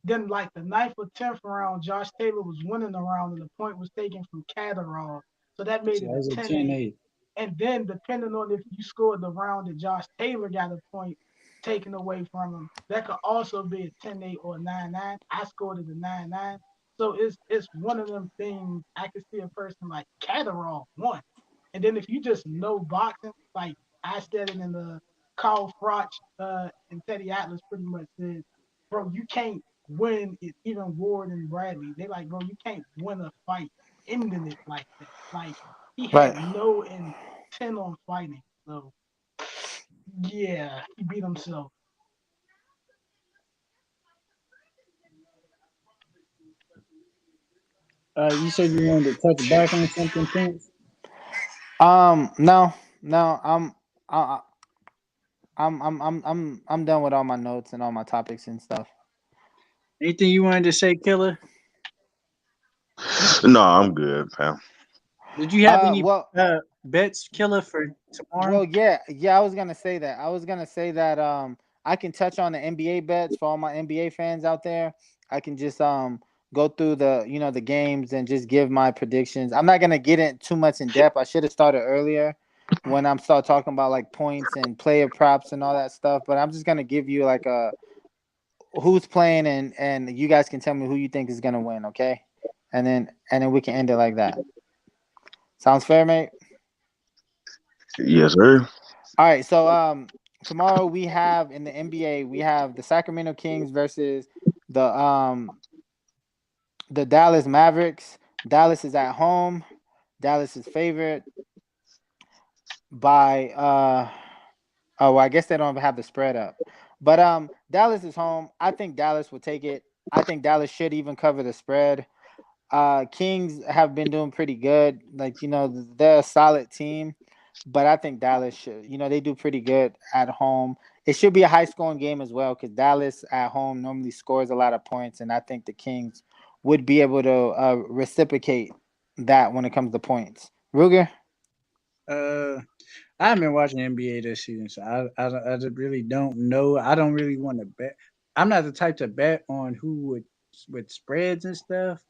Then, like the ninth or 10th round, Josh Taylor was winning the round, and the point was taken from Catterall. So that made so it that a was a 10-8. 10-8. And then, depending on if you scored the round that Josh Taylor got a point taken away from him, that could also be a 10-8 or a 9-9. I scored it a 9-9. So it's one of them things I could see a person like Catterall won. And then if you just know boxing, like I said it in the Carl Froch and Teddy Atlas pretty much said, bro, you can't win it, even Ward and Bradley. They like, bro, you can't win a fight ending it like that. Like he Right. had no intent on fighting. So yeah, he beat himself. You said you wanted to touch back on something, Prince. No, no, I, I'm done with all my notes and all my topics and stuff. Anything you wanted to say, Killer? No, I'm good, fam. Did you have any Well, bets, Killer, for tomorrow? yeah, I was gonna say that. I was gonna say that I can touch on the NBA bets for all my NBA fans out there. I can just go through the the games and just give my predictions. I'm not gonna get in too much in depth. I should have started earlier when I'm start talking about like points and player props and all that stuff. But I'm just gonna give you like a who's playing and you guys can tell me who you think is gonna win, okay? And then we can end it like that. Sounds fair, mate? Yes, sir. All right, so tomorrow we have in the NBA we have the Sacramento Kings versus the um the Dallas Mavericks. Dallas is at home. Dallas is favored by oh well, I guess they don't have the spread up. But Dallas is home. I think Dallas will take it. I think Dallas should even cover the spread. Kings have been doing pretty good. Like, they're a solid team, but I think Dallas should, they do pretty good at home. It should be a high scoring game as well because Dallas at home normally scores a lot of points, and I think the Kings would be able to reciprocate that when it comes to points. Ruger. Uh, I haven't been watching NBA this season, so I just really don't know. I don't really want to bet. I'm not the type to bet on who would with spreads and stuff.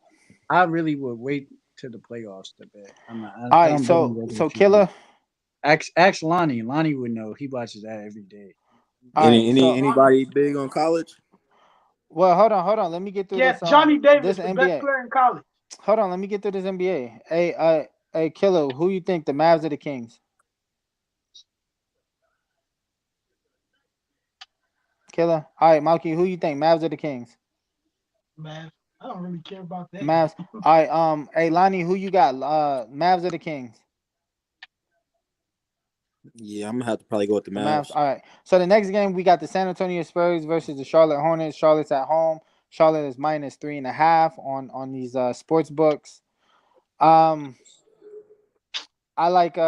I really would wait to the playoffs to bet. I'm not. All I right, don't bet in so regular so season. Killer. Ask Lonnie. Lonnie would know. He watches that every day. All right, so Anybody big on college? well, hold on. Let me get through Yeah, this Johnny this Davis, the best NBA. player in college. Hold on, let me get through this NBA. Hey, Killer, who you think the Mavs or the Kings? Killer. All right, Malky, who you think Mavs or the Kings? Man, I don't really care about that game. Mavs. All right, hey Lonnie, who you got? Mavs or the Kings? Yeah, I'm gonna have to probably go with the The Mavs. Mavs. All right. So the next game we got the San Antonio Spurs versus the Charlotte Hornets. Charlotte's at home. Charlotte is -3.5 on these sports books. Um, I like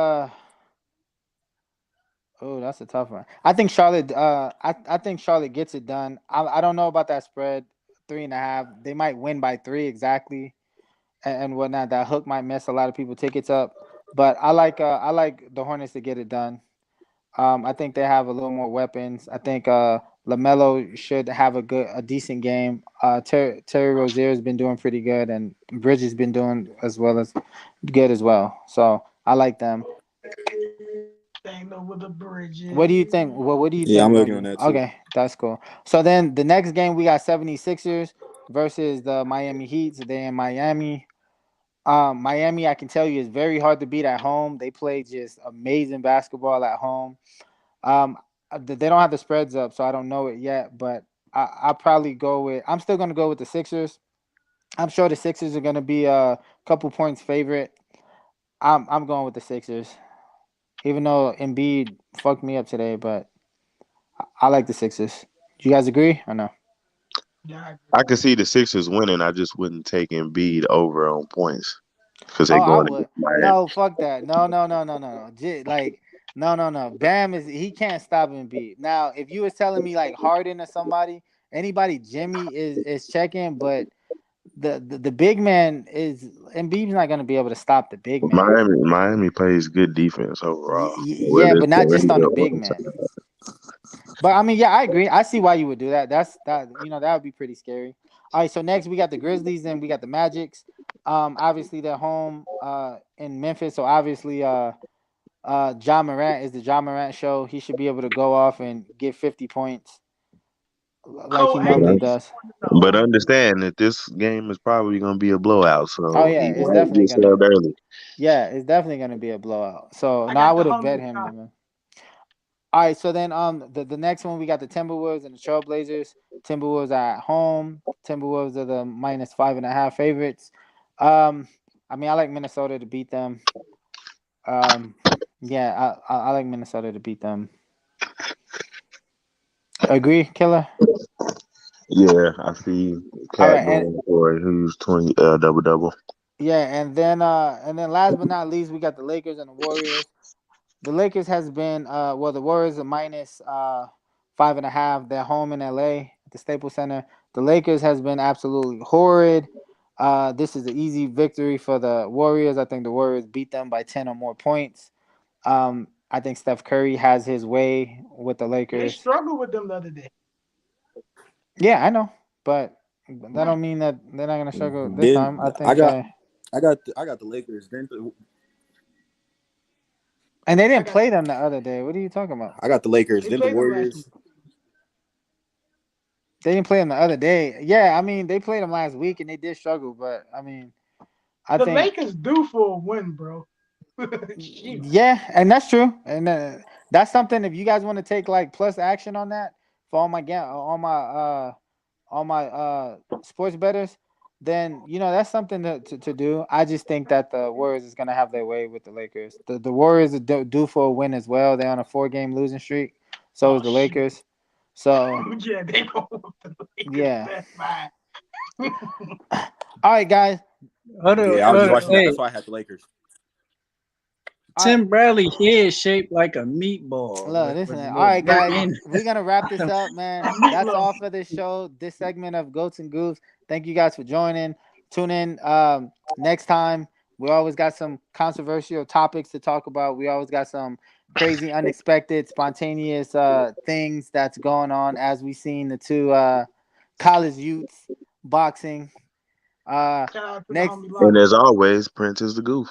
Oh, that's a tough one. I think Charlotte. I think Charlotte gets it done. I don't know about that spread 3.5. They might win by 3 exactly, and whatnot. That hook might mess a lot of people tickets up. But I like the Hornets to get it done. I think they have a little more weapons. I think Lamelo should have a decent game. Terry Rozier has been doing pretty good, and Bridges been doing as well as good as well. So I like them. Ain't no with the What do you bridges. think? Well, what do you Yeah, think, I'm looking on Malky? that too. Okay, that's cool. So then the next game we got 76ers versus the Miami Heat. So they in Miami. Miami, I can tell you, is very hard to beat at home. They play just amazing basketball at home. Um, they don't have the spreads up, so I don't know it yet. But I'll probably go with. I'm still gonna go with the Sixers. I'm sure the Sixers are gonna be a couple points favorite. I'm going with the Sixers, even though Embiid fucked me up today. But I like the Sixers. Do you guys agree or no? Yeah, I agree. I could see the Sixers winning. I just wouldn't take Embiid over on points because Oh, they I going would. against Miami. No, fuck that. No. Like, no. Bam he can't stop Embiid. Now, if you was telling me like Harden or somebody, anybody, Jimmy is checking, but the big man is Embiid's not gonna be able to stop the big man. Miami plays good defense overall. Yeah, Whether but it's not just on the perimeter or big man. inside. But I mean, yeah, I agree. I see why you would do that. That that would be pretty scary. All right, so next we got the Grizzlies and we got the Magics. Obviously they're home in Memphis, so obviously John Morant is the John Morant show. He should be able to go off and get 50 points like he Oh, But, and normally he's does. scoring in the but home. understand that this game is probably going to be a blowout, Oh so yeah, he it's might definitely get gonna. subbed early. Yeah, it's definitely gonna be a blowout. So I no, I got the would have home bet in him. the Man. All right, so then the next one we got the Timberwolves and the Trailblazers. Timberwolves are at home. Timberwolves are the -5.5 favorites. Um, I mean I like Minnesota to beat them. Um, yeah, I like Minnesota to beat them. Agree, Killer. Yeah, I see All Cat right, and going for it, who's 20 double double. yeah, and then last but not least we got the Lakers and the Warriors. The Lakers has been well the Warriors are -5.5. They're home in LA at the Staples Center. The Lakers has been absolutely horrid. This is an easy victory for the Warriors. I think the Warriors beat them by 10 or more points. I think Steph Curry has his way with the They Lakers. struggled with them the other day. Yeah, I know, but that don't mean that they're not gonna struggle this time. Then I think I got the Lakers. Then and they I didn't got play them the other day. What are you talking about? I got the Lakers. they Then the played them last week. Warriors. They didn't play them the other day. Yeah, I mean they played them last week and they did struggle, but I mean I The think Lakers due for a win, bro. Shoot. yeah, and that's true. And that's something if you guys want to take like plus action on that for all my sports bettors, then that's something to do. I just think that the Warriors is gonna have their way with the Lakers. The Warriors are due for a win as well. They're on a 4-game losing streak. So is Oh the shit. Lakers. So Yeah, they go with the Lakers. yeah. That's fine. All right, guys. Yeah, I was just watching that. Hey, That's why I had the Lakers. All right. Tim Bradley head shaped like a meatball Look, with listen. a All little right, burnt guys. end. We're gonna wrap this up, A man. That's meatloaf. all for this show. This segment of Goats and Goofs. Thank you guys for joining. Tune in next time. We always got some controversial topics to talk about. We always got some crazy, unexpected, spontaneous things that's going on as we seen the two college youths boxing. Shout out to the Next, homie And Lonnie. as always, Prince is the goof.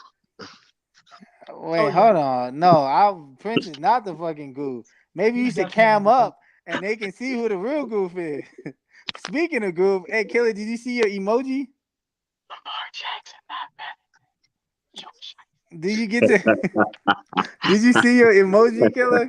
wait, Oh, yeah. hold on. No, Prince is not the fucking goof. Maybe you He's should definitely cam not the up and they can see who the real goof is. Speaking of goof, hey Killer, did you see your emoji? Lamar Jackson, not bad. Did you get to? Did you see your emoji, Killer?